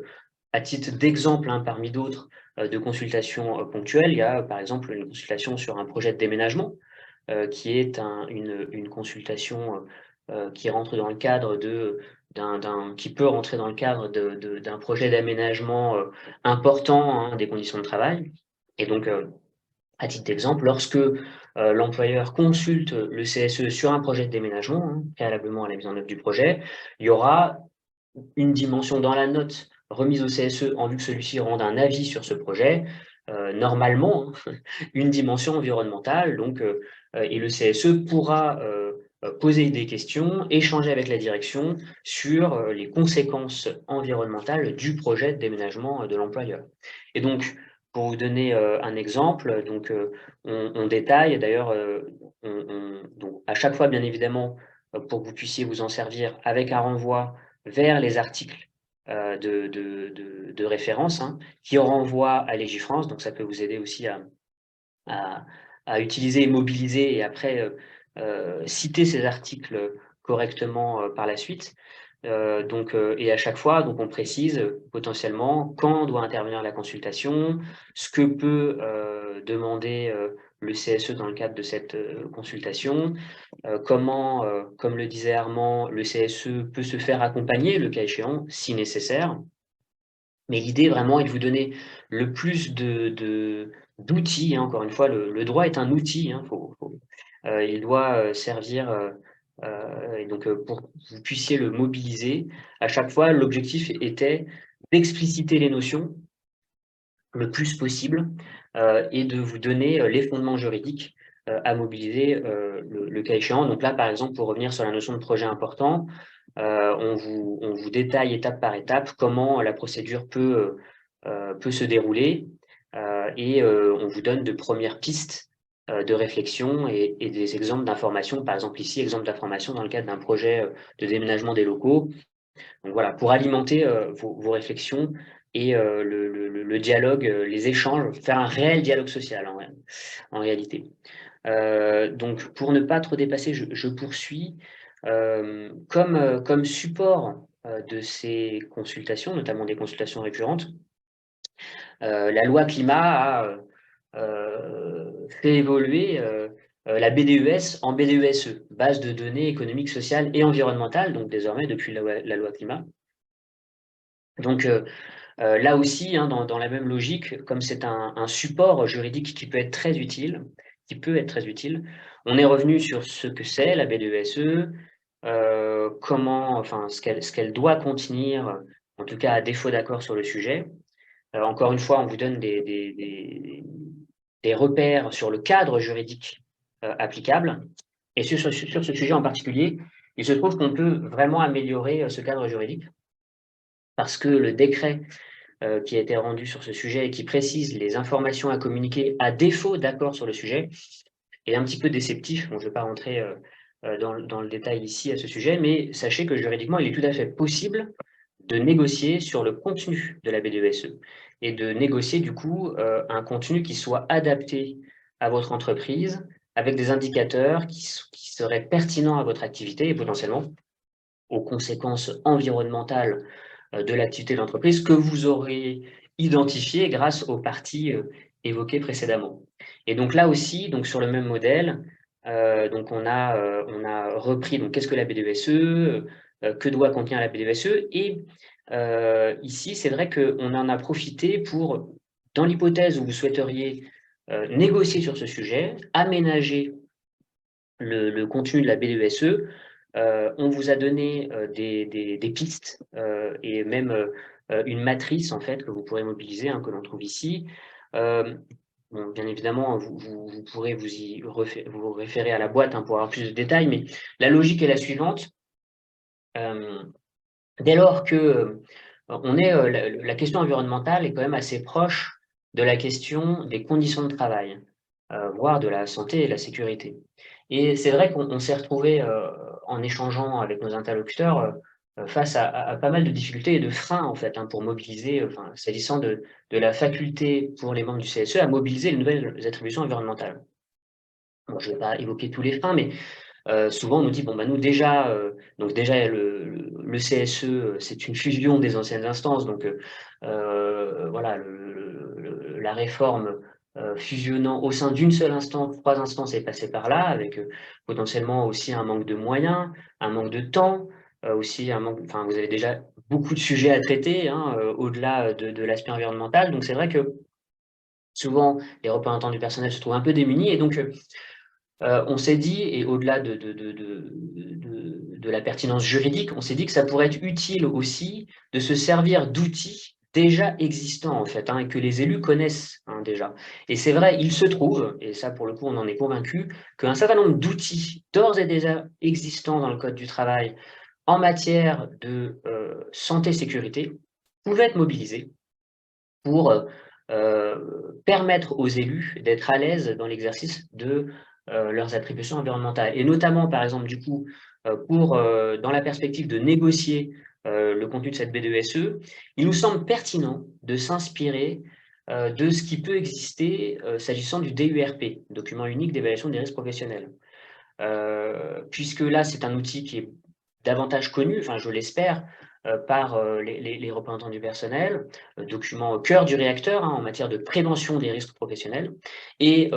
à titre d'exemple, parmi d'autres de consultations ponctuelles, il y a par exemple une consultation sur un projet de déménagement, qui est une consultation qui rentre dans le cadre qui peut rentrer dans le cadre d'un projet d'aménagement important des conditions de travail. Et donc, à titre d'exemple, lorsque l'employeur consulte le CSE sur un projet de déménagement, préalablement à la mise en œuvre du projet, il y aura une dimension dans la note remise au CSE en vue que celui-ci rende un avis sur ce projet, normalement, une dimension environnementale, donc, et le CSE pourra poser des questions, échanger avec la direction sur les conséquences environnementales du projet de déménagement de l'employeur. Et donc, pour vous donner un exemple, donc, on détaille, d'ailleurs, donc à chaque fois, bien évidemment, pour que vous puissiez vous en servir avec un renvoi vers les articles de référence qui renvoient à Légifrance, donc ça peut vous aider aussi à utiliser et mobiliser et après citer ces articles correctement par la suite. Et à chaque fois, donc on précise potentiellement quand doit intervenir la consultation, ce que peut demander le CSE dans le cadre de cette consultation, comment, comme le disait Armand, le CSE peut se faire accompagner, le cas échéant, si nécessaire. Mais l'idée vraiment est de vous donner le plus d'outils. Encore une fois, le droit est un outil. Il doit servir, et donc pour que vous puissiez le mobiliser. À chaque fois, l'objectif était d'expliciter les notions le plus possible et de vous donner les fondements juridiques à mobiliser le cas échéant. Donc là, par exemple, pour revenir sur la notion de projet important, On vous détaille étape par étape comment la procédure peut se dérouler et on vous donne de premières pistes de réflexion et des exemples d'informations. Par exemple, ici, exemple d'information dans le cadre d'un projet de déménagement des locaux. Donc voilà, pour alimenter vos réflexions et le dialogue, les échanges, faire un réel dialogue social en réalité. Donc pour ne pas trop dépasser, je poursuis. Comme support de ces consultations, notamment des consultations récurrentes, la loi climat a fait évoluer la BDES en BDESE, base de données économiques, sociales et environnementales, donc désormais depuis la loi climat. Donc là aussi, hein, dans la même logique, comme c'est un support juridique qui peut être très utile, on est revenu sur ce que c'est la BDESE, ce qu'elle doit contenir, en tout cas à défaut d'accord sur le sujet. Encore une fois, on vous donne des repères sur le cadre juridique applicable. Et sur ce sujet en particulier, il se trouve qu'on peut vraiment améliorer ce cadre juridique parce que le décret qui a été rendu sur ce sujet et qui précise les informations à communiquer à défaut d'accord sur le sujet est un petit peu déceptif. Bon, je ne vais pas rentrer dans le détail ici à ce sujet, mais sachez que juridiquement, il est tout à fait possible de négocier sur le contenu de la BDESE et de négocier du coup un contenu qui soit adapté à votre entreprise avec des indicateurs qui seraient pertinents à votre activité et potentiellement aux conséquences environnementales de l'activité de l'entreprise que vous aurez identifiées grâce aux parties évoquées précédemment. Et donc là aussi, donc sur le même modèle, donc on a repris donc qu'est-ce que la BDESE, que doit contenir la BDESE, et ici c'est vrai qu'on en a profité pour, dans l'hypothèse où vous souhaiteriez négocier sur ce sujet, aménager le contenu de la BDESE. On vous a donné des pistes et même une matrice en fait que vous pourrez mobiliser, hein, que l'on trouve ici. Bon, bien évidemment, vous pourrez vous référer à la boîte hein, pour avoir plus de détails, mais la logique est la suivante. Dès lors que la question environnementale est quand même assez proche de la question des conditions de travail, voire de la santé et de la sécurité. Et c'est vrai qu'on s'est retrouvé en échangeant avec nos interlocuteurs face à pas mal de difficultés et de freins en fait, hein, pour mobiliser, s'agissant de la faculté pour les membres du CSE à mobiliser les nouvelles attributions environnementales. Bon, je ne vais pas évoquer tous les freins, mais souvent on nous dit, bon, bah, nous déjà, donc déjà le CSE, c'est une fusion des anciennes instances, donc voilà, la réforme fusionnant au sein d'une seule instance, 3 instances est passée par là, avec potentiellement aussi un manque de moyens, un manque de temps, aussi un manque, enfin vous avez déjà beaucoup de sujets à traiter, hein, au-delà de l'aspect environnemental, donc c'est vrai que souvent les représentants du personnel se trouvent un peu démunis, et donc on s'est dit, et au-delà de la pertinence juridique, on s'est dit que ça pourrait être utile aussi de se servir d'outils déjà existants en fait, hein, et que les élus connaissent hein, déjà. Et c'est vrai, il se trouve, et ça pour le coup on en est convaincu, qu'un certain nombre d'outils d'ores et déjà existants dans le Code du travail en matière de santé-sécurité pouvaient être mobilisés pour permettre aux élus d'être à l'aise dans l'exercice de leurs attributions environnementales. Et notamment, par exemple, du coup, dans la perspective de négocier le contenu de cette BDESE, il nous semble pertinent de s'inspirer de ce qui peut exister s'agissant du DURP, document unique d'évaluation des risques professionnels. Puisque là, c'est un outil qui est davantage connu, enfin je l'espère, par les représentants du personnel, document au cœur du réacteur hein, en matière de prévention des risques professionnels. Et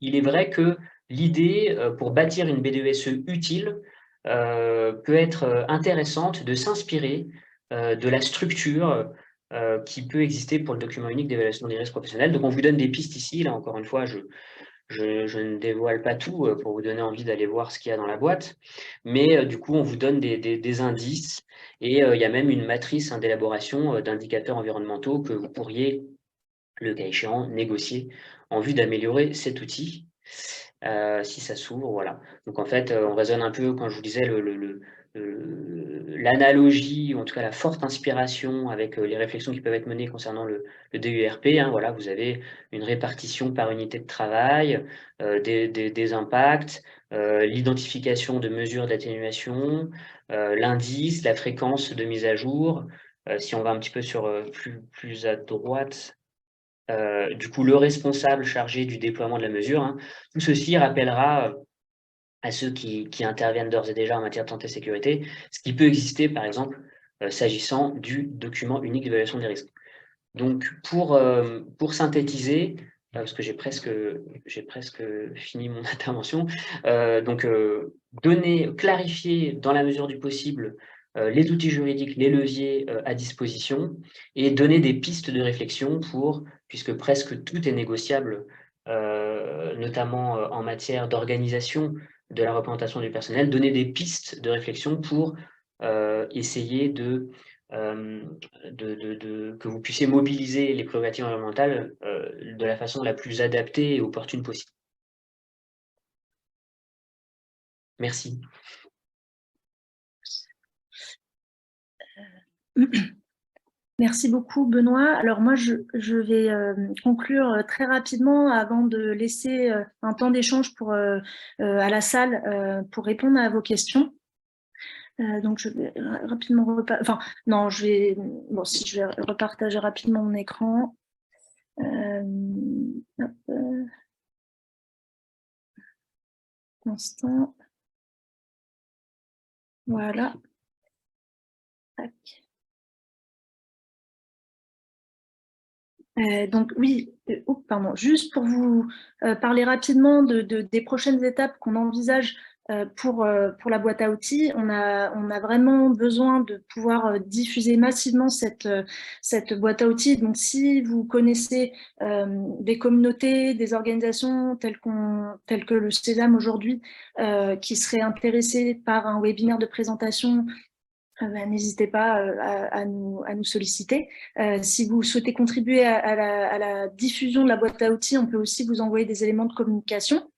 il est vrai que l'idée, pour bâtir une BDESE utile, peut être intéressante de s'inspirer de la structure qui peut exister pour le document unique d'évaluation des risques professionnels. Donc on vous donne des pistes ici, là encore une fois, je ne dévoile pas tout pour vous donner envie d'aller voir ce qu'il y a dans la boîte, mais du coup, on vous donne des indices et il y a même une matrice hein, d'élaboration d'indicateurs environnementaux que vous pourriez, le cas échéant, négocier en vue d'améliorer cet outil. Si ça s'ouvre, voilà. Donc en fait, on raisonne un peu, quand je vous disais, l'analogie, ou en tout cas la forte inspiration avec les réflexions qui peuvent être menées concernant le DURP. Hein, voilà, vous avez une répartition par unité de travail, des impacts, l'identification de mesures d'atténuation, l'indice, la fréquence de mise à jour. Si on va un petit peu sur plus à droite, du coup, le responsable chargé du déploiement de la mesure. Hein, tout ceci rappellera à ceux qui interviennent d'ores et déjà en matière de santé et sécurité, ce qui peut exister, par exemple, s'agissant du document unique d'évaluation des risques. Donc, pour synthétiser, parce que j'ai presque fini mon intervention, clarifier dans la mesure du possible les outils juridiques, les leviers à disposition, et donner des pistes de réflexion puisque presque tout est négociable, notamment en matière d'organisation de la représentation du personnel, donner des pistes de réflexion pour essayer que vous puissiez mobiliser les prérogatives environnementales de la façon la plus adaptée et opportune possible. Merci. Merci beaucoup, Benoît. Alors moi, je vais conclure très rapidement avant de laisser un temps d'échange à la salle pour répondre à vos questions. Donc, je vais rapidement je vais repartager rapidement mon écran. Instant. Voilà. Tac. Donc oui, juste pour vous parler rapidement des prochaines étapes qu'on envisage pour la boîte à outils, on a vraiment besoin de pouvoir diffuser massivement cette boîte à outils. Donc si vous connaissez des communautés, des organisations telles que le Sésame aujourd'hui, qui seraient intéressées par un webinaire de présentation, n'hésitez pas à nous solliciter. Si vous souhaitez contribuer à la diffusion de la boîte à outils, on peut aussi vous envoyer des éléments de communication.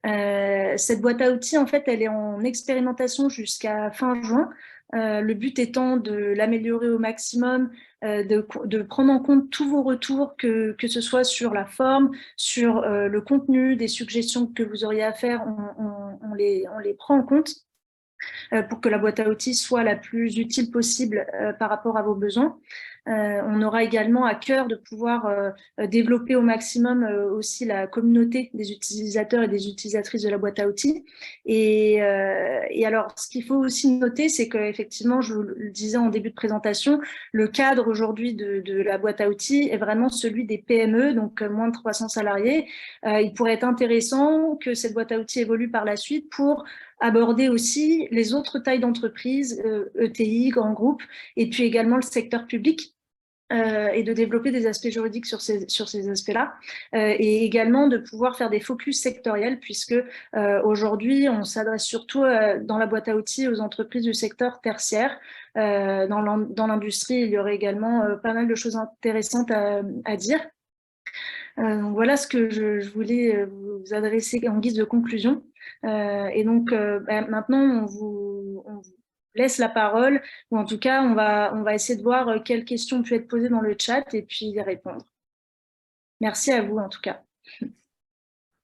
Cette boîte à outils, en fait, elle est en expérimentation jusqu'à fin juin. Le but étant de l'améliorer au maximum, de prendre en compte tous vos retours, que ce soit sur la forme, sur le contenu, des suggestions que vous auriez à faire, on les prend en compte pour que la boîte à outils soit la plus utile possible par rapport à vos besoins. On aura également à cœur de pouvoir développer au maximum aussi la communauté des utilisateurs et des utilisatrices de la boîte à outils. Et alors, ce qu'il faut aussi noter, c'est qu'effectivement, je vous le disais en début de présentation, le cadre aujourd'hui de la boîte à outils est vraiment celui des PME, donc moins de 300 salariés. Il pourrait être intéressant que cette boîte à outils évolue par la suite pour aborder aussi les autres tailles d'entreprises, ETI, grands groupes, et puis également le secteur public, et de développer des aspects juridiques sur ces aspects-là, et également de pouvoir faire des focus sectoriels, puisque aujourd'hui, on s'adresse surtout dans la boîte à outils aux entreprises du secteur tertiaire. Dans l'industrie, il y aurait également pas mal de choses intéressantes à dire. Donc voilà ce que je voulais vous adresser en guise de conclusion. Et donc maintenant, on vous laisse la parole, ou en tout cas, on va essayer de voir quelles questions peuvent être posées dans le chat et puis y répondre. Merci à vous en tout cas.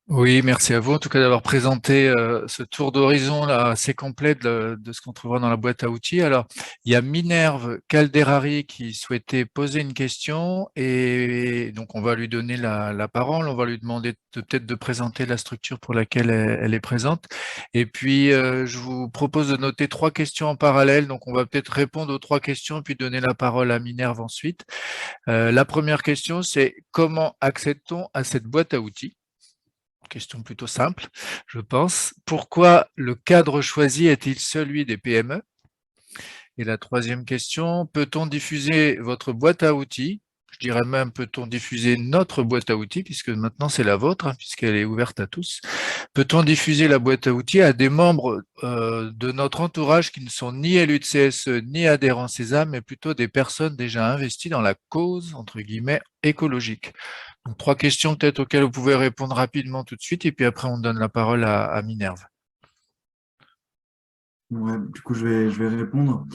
Oui, merci à vous en tout cas d'avoir présenté ce tour d'horizon là assez complet de ce qu'on trouvera dans la boîte à outils. Alors, il y a Minerve Calderari qui souhaitait poser une question et donc on va lui donner la parole. On va lui demander peut-être de présenter la structure pour laquelle elle est présente. Et puis, je vous propose de noter 3 questions en parallèle. Donc, on va peut-être répondre aux 3 questions puis donner la parole à Minerve ensuite. La première question, c'est comment accède-t-on à cette boîte à outils ? Question plutôt simple, je pense. Pourquoi le cadre choisi est-il celui des PME? Et la troisième question, peut-on diffuser votre boîte à outils? Je dirais même, peut-on diffuser notre boîte à outils, puisque maintenant c'est la vôtre, puisqu'elle est ouverte à tous. Peut-on diffuser la boîte à outils à des membres de notre entourage qui ne sont ni élus de CSE, ni adhérents Sésame, mais plutôt des personnes déjà investies dans la cause, entre guillemets, écologique? Donc, 3 questions peut-être auxquelles vous pouvez répondre rapidement tout de suite, et puis après on donne la parole à Minerve. Ouais, du coup, je vais répondre.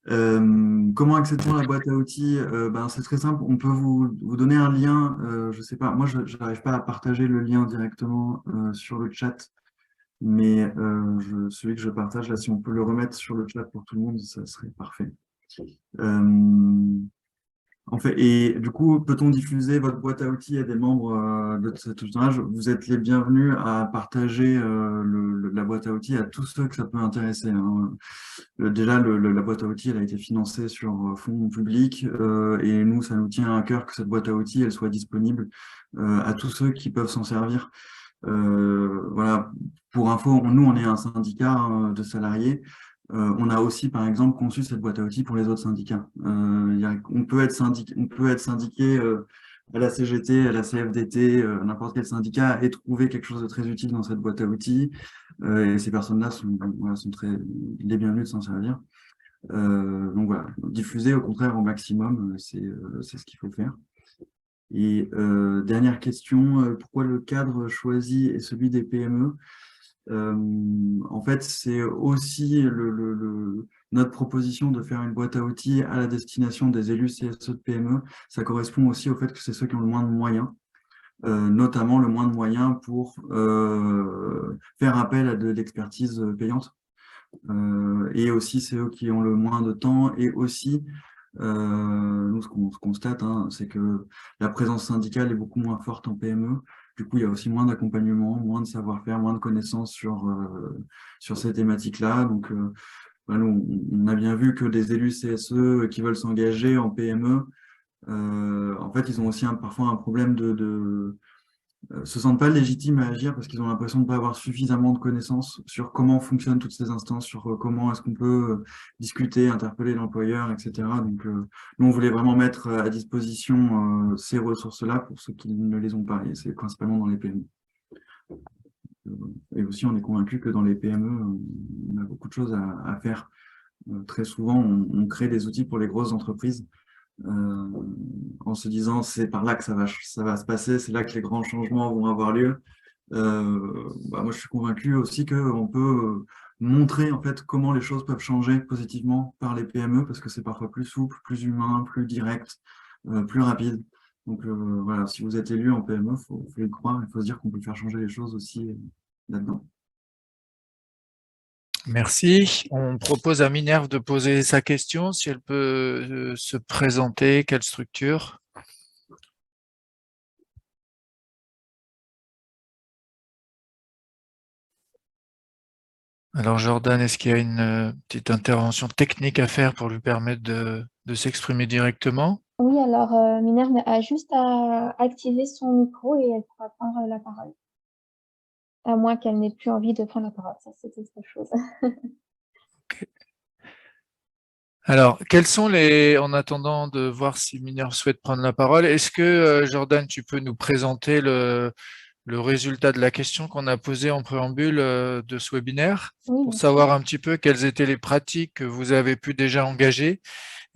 Comment accède-t-on à la boîte à outils? Ben, c'est très simple. On peut vous donner un lien. Je sais pas. Moi, je n'arrive pas à partager le lien directement sur le chat, mais celui que je partage là, si on peut le remettre sur le chat pour tout le monde, ça serait parfait. En fait, et du coup, peut-on diffuser votre boîte à outils à des membres de cet ouvrage? Vous êtes les bienvenus à partager la boîte à outils à tous ceux que ça peut intéresser, hein. Déjà, la boîte à outils, elle a été financée sur fonds publics et nous, ça nous tient à cœur que cette boîte à outils, elle soit disponible à tous ceux qui peuvent s'en servir. Voilà, pour info, nous, on est un syndicat de salariés. On a aussi, par exemple, conçu cette boîte à outils pour les autres syndicats. On peut être syndiqué à la CGT, à la CFDT, n'importe quel syndicat, et trouver quelque chose de très utile dans cette boîte à outils. Et ces personnes-là sont très les bienvenues de s'en servir. Donc voilà, diffuser au contraire au maximum, c'est ce qu'il faut faire. Et dernière question, pourquoi le cadre choisi est celui des PME? En fait, c'est aussi notre proposition de faire une boîte à outils à la destination des élus CSE de PME. Ça correspond aussi au fait que c'est ceux qui ont le moins de moyens, notamment le moins de moyens pour faire appel à de l'expertise payante. Et aussi, c'est eux qui ont le moins de temps. Et aussi, nous, ce qu'on constate, hein, c'est que la présence syndicale est beaucoup moins forte en PME. Du coup, il y a aussi moins d'accompagnement, moins de savoir-faire, moins de connaissances sur ces thématiques-là. Donc, voilà, on a bien vu que les élus CSE qui veulent s'engager en PME, en fait, ils ont aussi parfois un problème se sentent pas légitimes à agir parce qu'ils ont l'impression de ne pas avoir suffisamment de connaissances sur comment fonctionnent toutes ces instances, sur comment est-ce qu'on peut discuter, interpeller l'employeur, etc. Donc, nous, on voulait vraiment mettre à disposition ces ressources-là pour ceux qui ne les ont pas, et c'est principalement dans les PME. Et aussi, on est convaincu que dans les PME, on a beaucoup de choses à faire. Très souvent, on crée des outils pour les grosses entreprises en se disant c'est par là que ça va se passer, c'est là que les grands changements vont avoir lieu. Moi, je suis convaincu aussi qu'on peut montrer en fait comment les choses peuvent changer positivement par les PME parce que c'est parfois plus souple, plus humain, plus direct, plus rapide. Donc voilà, si vous êtes élu en PME, il faut y croire, il faut se dire qu'on peut faire changer les choses aussi là-dedans. Merci. On propose à Minerve de poser sa question, si elle peut se présenter, quelle structure? Alors Jordan, est-ce qu'il y a une petite intervention technique à faire pour lui permettre de s'exprimer directement? Oui, alors Minerve a juste à activer son micro et elle pourra prendre la parole. À moins qu'elle n'ait plus envie de prendre la parole, ça c'est autre chose. Okay. Alors, en attendant de voir si Minerve souhaite prendre la parole, est-ce que Jordan, tu peux nous présenter le résultat de la question qu'on a posée en préambule de ce webinaire, Oui, pour bien savoir sûr. un petit peu quelles étaient les pratiques que vous avez pu déjà engager.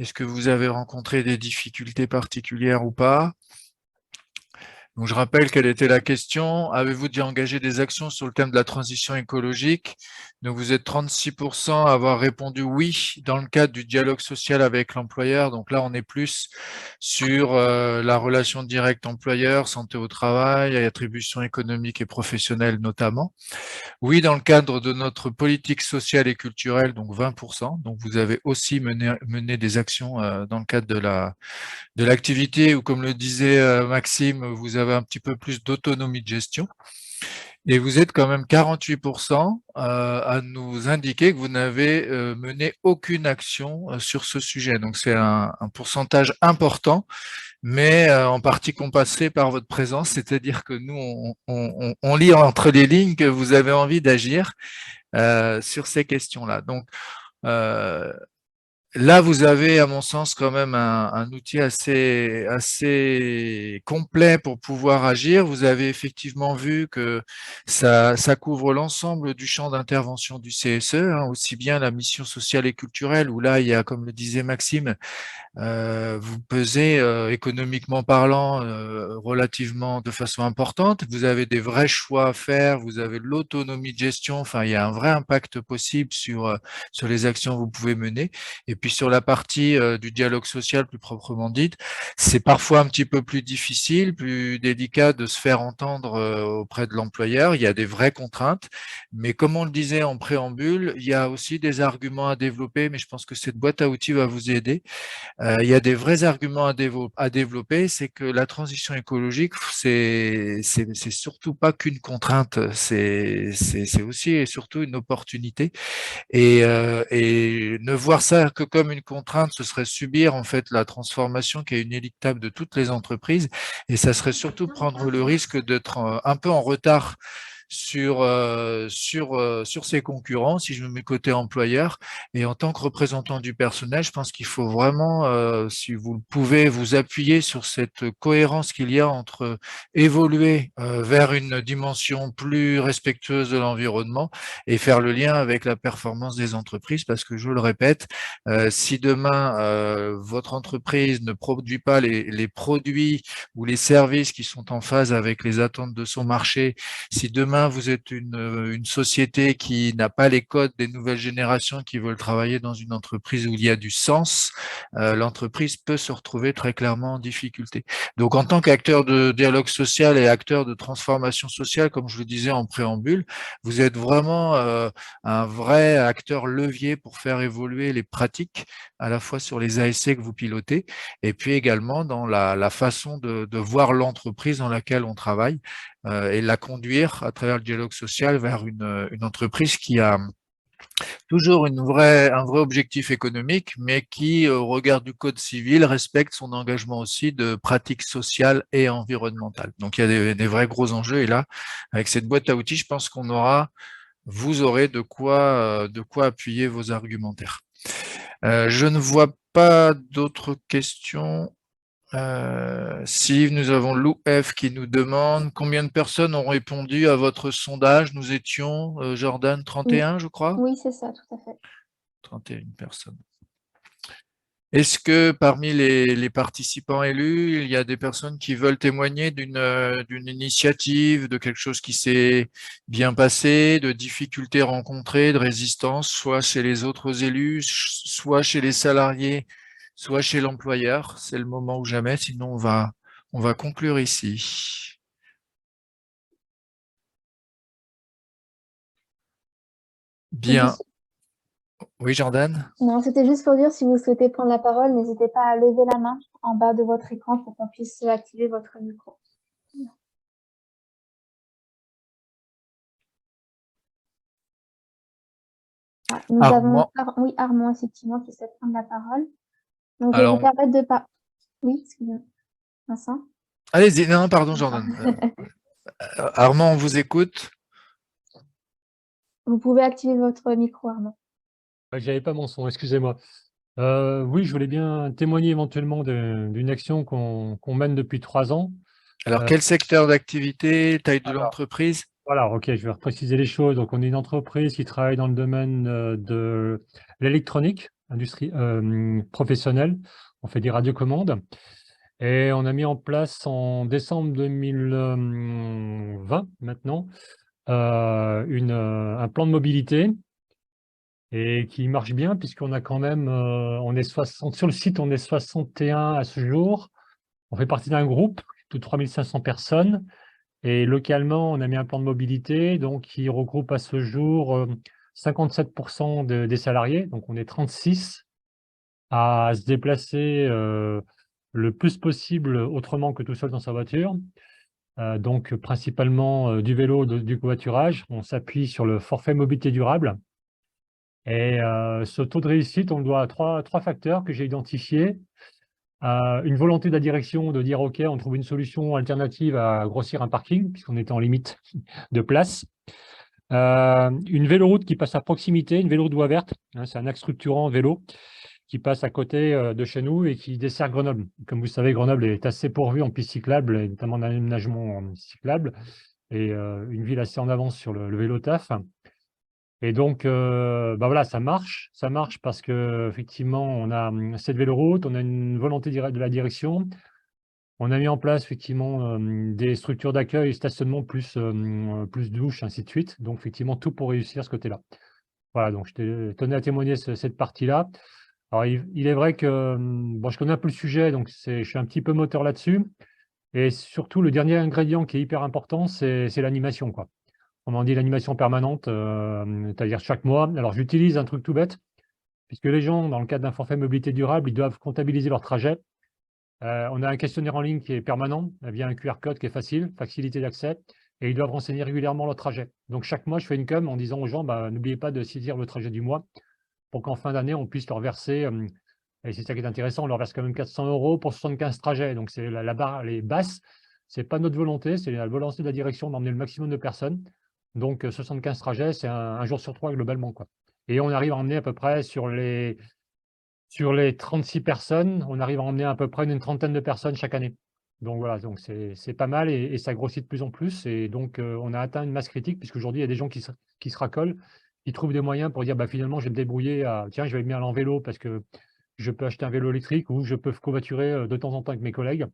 Est-ce que vous avez rencontré des difficultés particulières ou pas? Donc, je rappelle quelle était la question. Avez-vous déjà engagé des actions sur le thème de la transition écologique? Donc, vous êtes 36% à avoir répondu oui dans le cadre du dialogue social avec l'employeur. Donc là, on est plus sur la relation directe employeur, santé au travail, attribution économique et professionnelle notamment. Oui, dans le cadre de notre politique sociale et culturelle, donc 20%. Donc, vous avez aussi mené des actions dans le cadre de l'activité où, comme le disait Maxime, vous avez un petit peu plus d'autonomie de gestion. Et vous êtes quand même 48% à nous indiquer que vous n'avez mené aucune action sur ce sujet. Donc, c'est un pourcentage important, mais en partie compensé par votre présence, c'est-à-dire que nous, on lit entre les lignes que vous avez envie d'agir sur ces questions-là. Donc, là, vous avez, à mon sens, quand même un outil assez complet pour pouvoir agir. Vous avez effectivement vu que ça couvre l'ensemble du champ d'intervention du CSE, hein, aussi bien la mission sociale et culturelle, où là, il y a, comme le disait Maxime, vous pesez économiquement parlant relativement de façon importante. Vous avez des vrais choix à faire, vous avez de l'autonomie de gestion. Enfin, il y a un vrai impact possible sur les actions que vous pouvez mener. Et puis sur la partie du dialogue social plus proprement dite, c'est parfois un petit peu plus difficile, plus délicat de se faire entendre auprès de l'employeur. Il y a des vraies contraintes, mais comme on le disait en préambule, il y a aussi des arguments à développer, mais je pense que cette boîte à outils va vous aider. Il y a des vrais arguments à développer, c'est que la transition écologique, c'est surtout pas qu'une contrainte, c'est aussi et surtout une opportunité. Et ne voir ça que comme une contrainte, ce serait subir en fait la transformation qui est inéluctable de toutes les entreprises, et ça serait surtout prendre le risque d'être un peu en retard sur ses concurrents, si je me mets côté employeur. Et en tant que représentant du personnel, je pense qu'il faut vraiment, si vous le pouvez, vous appuyer sur cette cohérence qu'il y a entre évoluer vers une dimension plus respectueuse de l'environnement et faire le lien avec la performance des entreprises, parce que je le répète, si demain votre entreprise ne produit pas les produits ou les services qui sont en phase avec les attentes de son marché, si demain vous êtes une société qui n'a pas les codes des nouvelles générations qui veulent travailler dans une entreprise où il y a du sens, l'entreprise peut se retrouver très clairement en difficulté. Donc en tant qu'acteur de dialogue social et acteur de transformation sociale, comme je le disais en préambule, vous êtes vraiment un vrai acteur levier pour faire évoluer les pratiques, à la fois sur les ASC que vous pilotez, et puis également dans la façon de voir l'entreprise dans laquelle on travaille, et la conduire à travers le dialogue social vers une entreprise qui a toujours un vrai objectif économique, mais qui, au regard du code civil, respecte son engagement aussi de pratique sociale et environnementale. Donc il y a des vrais gros enjeux, et là, avec cette boîte à outils, je pense vous aurez de quoi appuyer vos argumentaires. Je ne vois pas d'autres questions. Si nous avons Lou F qui nous demande combien de personnes ont répondu à votre sondage. Nous étions, Jordan, 31, je crois. Oui, c'est ça, tout à fait. 31 personnes. Est-ce que parmi les participants élus, il y a des personnes qui veulent témoigner d'une initiative, de quelque chose qui s'est bien passé, de difficultés rencontrées, de résistance, soit chez les autres élus, soit chez les salariés, soit chez l'employeur? C'est le moment ou jamais, sinon on va conclure ici. Bien. Oui, Jordan? Non, c'était juste pour dire, si vous souhaitez prendre la parole, n'hésitez pas à lever la main en bas de votre écran pour qu'on puisse activer votre micro. Ah, nous avons Armand, effectivement, qui souhaite prendre la parole. Donc, je vais vous permettre de pas. Oui, excusez-moi. Vincent? Allez-y, non, pardon, Jordan. Armand, on vous écoute. Vous pouvez activer votre micro, Armand. Je n'avais pas mon son, excusez-moi. Oui, je voulais bien témoigner éventuellement d'une action qu'on mène depuis 3 ans. Alors, quel secteur d'activité, taille de l'entreprise? Voilà, ok, je vais repréciser les choses. Donc, on est une entreprise qui travaille dans le domaine de l'électronique, industrie professionnelle. On fait des radiocommandes. Et on a mis en place en décembre 2020, maintenant, un plan de mobilité et qui marche bien, puisqu'on a quand même, sur le site, on est 61 à ce jour. On fait partie d'un groupe de 3500 personnes. Et localement, on a mis un plan de mobilité donc, qui regroupe à ce jour 57% des salariés. Donc, on est 36 à se déplacer le plus possible autrement que tout seul dans sa voiture. Donc, principalement du vélo, du covoiturage. On s'appuie sur le forfait mobilité durable. Et ce taux de réussite, on le doit à trois facteurs que j'ai identifiés. Une volonté de la direction de dire « Ok, on trouve une solution alternative à grossir un parking, puisqu'on était en limite de place. » Une véloroute qui passe à proximité, une véloroute voie verte, hein, c'est un axe structurant vélo, qui passe à côté de chez nous et qui dessert Grenoble. Comme vous savez, Grenoble est assez pourvue en pistes cyclables, et notamment en aménagement cyclable, et une ville assez en avance sur le vélo taf. Et donc, bah voilà, ça marche parce qu'effectivement, on a cette véloroute, on a une volonté de la direction. On a mis en place effectivement des structures d'accueil, stationnement, plus douche, ainsi de suite. Donc, effectivement, tout pour réussir ce côté-là. Voilà, donc je tenais à témoigner cette partie-là. Alors, il est vrai que bon, je connais un peu le sujet, donc je suis un petit peu moteur là-dessus. Et surtout, le dernier ingrédient qui est hyper important, c'est l'animation, quoi. On dit l'animation permanente, c'est-à-dire chaque mois. Alors, j'utilise un truc tout bête, puisque les gens, dans le cadre d'un forfait mobilité durable, ils doivent comptabiliser leur trajet. On a un questionnaire en ligne qui est permanent, via un QR code qui est facilité d'accès, et ils doivent renseigner régulièrement leur trajet. Donc, chaque mois, je fais une com en disant aux gens, bah, n'oubliez pas de saisir le trajet du mois, pour qu'en fin d'année, on puisse leur verser, et c'est ça qui est intéressant, on leur verse quand même 400 € pour 75 trajets. Donc, c'est la barre, elle est basse. Ce n'est pas notre volonté, c'est la volonté de la direction d'emmener le maximum de personnes. Donc, 75 trajets, c'est un jour sur 3 globalement, quoi. Et on arrive à emmener à peu près sur les 36 personnes, on arrive à emmener à peu près une trentaine de personnes chaque année. Donc voilà, donc c'est pas mal et ça grossit de plus en plus. Et donc, on a atteint une masse critique, puisqu'aujourd'hui, il y a des gens qui se racolent, qui trouvent des moyens pour dire, bah, finalement, je vais me débrouiller, tiens, je vais me mettre en vélo parce que je peux acheter un vélo électrique, ou je peux covoiturer de temps en temps avec mes collègues.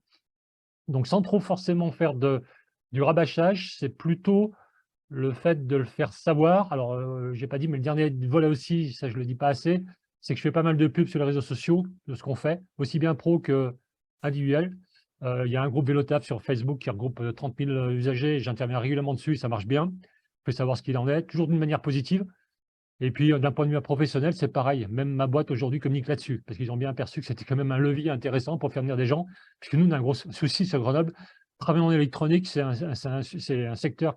Donc, sans trop forcément faire du rabâchage, c'est plutôt le fait de le faire savoir. Alors, je n'ai pas dit, mais le dernier volet aussi, ça je ne le dis pas assez, c'est que je fais pas mal de pubs sur les réseaux sociaux de ce qu'on fait, aussi bien pro qu'individuel. Il y a un groupe Vélotaf sur Facebook qui regroupe 30 000 usagers, j'interviens régulièrement dessus, ça marche bien. Je peux savoir ce qu'il en est, toujours d'une manière positive. Et puis, d'un point de vue professionnel, c'est pareil. Même ma boîte aujourd'hui communique là-dessus, parce qu'ils ont bien aperçu que c'était quand même un levier intéressant pour faire venir des gens, puisque nous, on a un gros souci sur Grenoble. Travailler en électronique, c'est un secteur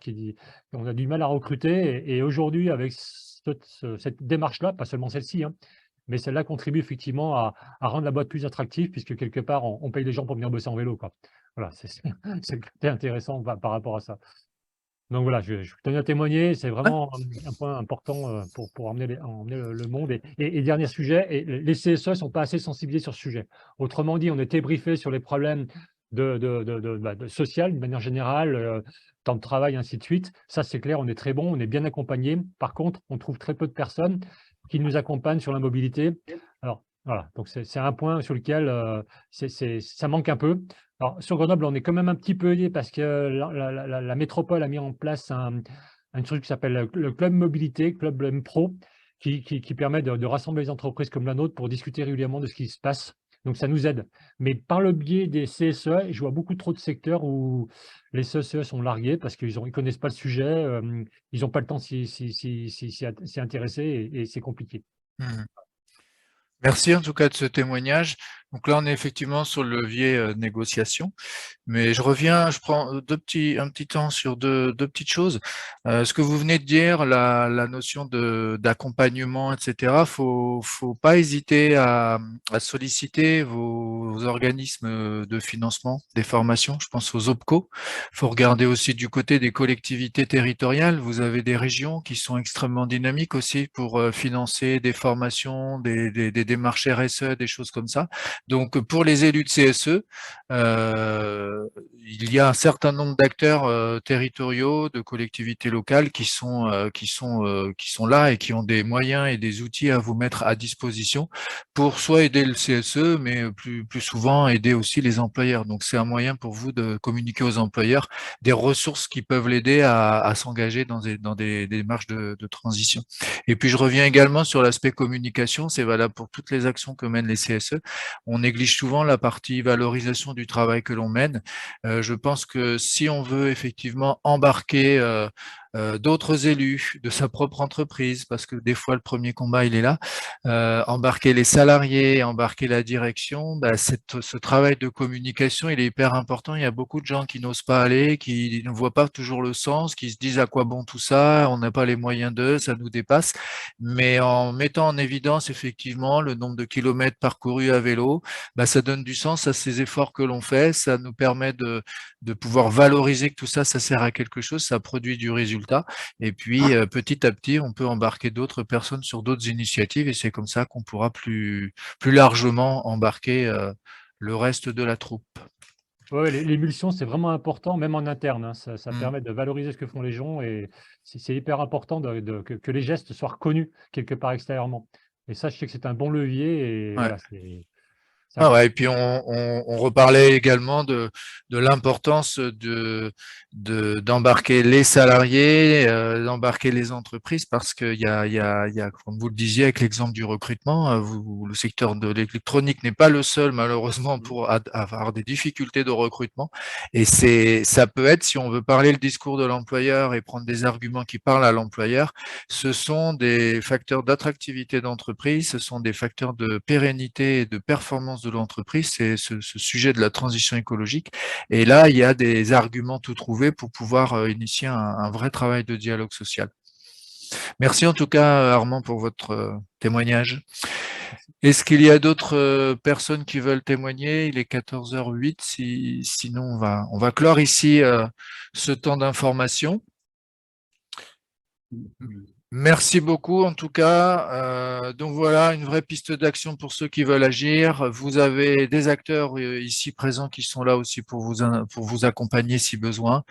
on a du mal à recruter. Et aujourd'hui, avec cette démarche-là, pas seulement celle-ci, hein, mais celle-là contribue effectivement à rendre la boîte plus attractive, puisque quelque part, on paye les gens pour venir bosser en vélo, quoi. Voilà, c'est le côté intéressant par rapport à ça. Donc voilà, je tenais à témoigner, c'est vraiment un point important pour emmener le monde. Et dernier sujet, et les CSE ne sont pas assez sensibilisés sur ce sujet. Autrement dit, on était briefé sur les problèmes de social, de manière générale, temps de travail, ainsi de suite. Ça, c'est clair, on est très bon, on est bien accompagné. Par contre, on trouve très peu de personnes qui nous accompagnent sur la mobilité. Alors, voilà, donc c'est un point sur lequel ça manque un peu. Alors, sur Grenoble, on est quand même un petit peu aidé, parce que la métropole a mis en place un truc qui s'appelle le Club Mobilité, Club M-Pro, qui permet de rassembler les entreprises comme la nôtre pour discuter régulièrement de ce qui se passe. Donc, ça nous aide. Mais par le biais des CSE, je vois beaucoup trop de secteurs où les CSE sont largués parce qu'ils ne connaissent pas le sujet, ils n'ont pas le temps de s'y intéresser, et c'est compliqué. Mmh. Merci en tout cas de ce témoignage. Donc là, on est effectivement sur le levier négociation, mais je prends un petit temps sur deux petites choses. Ce que vous venez de dire, la notion d'accompagnement, etc., faut pas hésiter à solliciter vos organismes de financement des formations. Je pense aux OPCO. Il faut regarder aussi du côté des collectivités territoriales. Vous avez des régions qui sont extrêmement dynamiques aussi pour financer des formations, des démarches RSE, des choses comme ça. Donc, pour les élus de CSE, il y a un certain nombre d'acteurs territoriaux, de collectivités locales qui sont là et qui ont des moyens et des outils à vous mettre à disposition pour soit aider le CSE, mais plus souvent aider aussi les employeurs. Donc, c'est un moyen pour vous de communiquer aux employeurs des ressources qui peuvent l'aider à s'engager dans des démarches de transition. Et puis, je reviens également sur l'aspect communication. C'est valable pour toutes les actions que mènent les CSE. On néglige souvent la partie valorisation du travail que l'on mène. Je pense que si on veut effectivement embarquer d'autres élus de sa propre entreprise, parce que des fois le premier combat il est là, embarquer les salariés, embarquer la direction, bah, ce travail de communication il est hyper important. Il y a beaucoup de gens qui n'osent pas aller, qui ne voient pas toujours le sens, qui se disent à quoi bon tout ça, on n'a pas les moyens ça nous dépasse. Mais en mettant en évidence effectivement le nombre de kilomètres parcourus à vélo, bah, ça donne du sens à ces efforts que l'on fait, ça nous permet de pouvoir valoriser que tout ça, ça sert à quelque chose, ça produit du résultat. résultats. Et puis, petit à petit, on peut embarquer d'autres personnes sur d'autres initiatives et c'est comme ça qu'on pourra plus largement embarquer le reste de la troupe. Ouais, l'émulsion, c'est vraiment important, même en interne, hein. Ça Mmh. permet de valoriser ce que font les gens et c'est hyper important que les gestes soient reconnus quelque part extérieurement. Et ça, je sais que c'est un bon levier et Ouais. voilà, c'est Ah important. ouais, et puis on reparlait également de l'importance d'embarquer les salariés, d'embarquer les entreprises, parce qu'il y a, comme vous le disiez avec l'exemple du recrutement, le secteur de l'électronique n'est pas le seul malheureusement pour avoir des difficultés de recrutement. Et ça peut être, si on veut parler le discours de l'employeur et prendre des arguments qui parlent à l'employeur, ce sont des facteurs d'attractivité d'entreprise, ce sont des facteurs de pérennité et de performance de l'entreprise, c'est ce sujet de la transition écologique. Et là, il y a des arguments tout trouvés pour pouvoir initier un vrai travail de dialogue social. Merci en tout cas, Armand, pour votre témoignage. Est-ce qu'il y a d'autres personnes qui veulent témoigner? Il est 14h08, sinon on va clore ici ce temps d'information. Merci beaucoup en tout cas. Donc voilà, une vraie piste d'action pour ceux qui veulent agir. Vous avez des acteurs ici présents qui sont là aussi pour vous accompagner si besoin.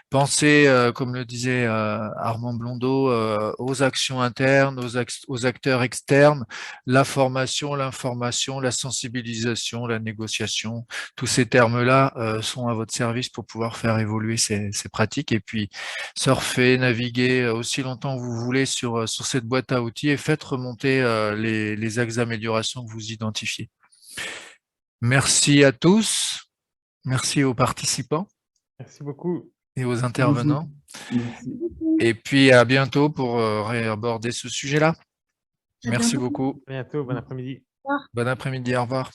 Pensez, comme le disait Armand Blondeau, aux actions internes, aux acteurs externes, la formation, l'information, la sensibilisation, la négociation. Tous ces termes-là sont à votre service pour pouvoir faire évoluer ces pratiques. Et puis, surfez, naviguez aussi longtemps que vous voulez sur cette boîte à outils et faites remonter les axes d'amélioration que vous identifiez. Merci à tous. Merci aux participants Merci beaucoup. et aux intervenants. Merci. Et puis à bientôt pour réaborder ce sujet-là. À Merci bientôt. beaucoup. À bientôt. Bon après-midi. Bon après-midi, au revoir.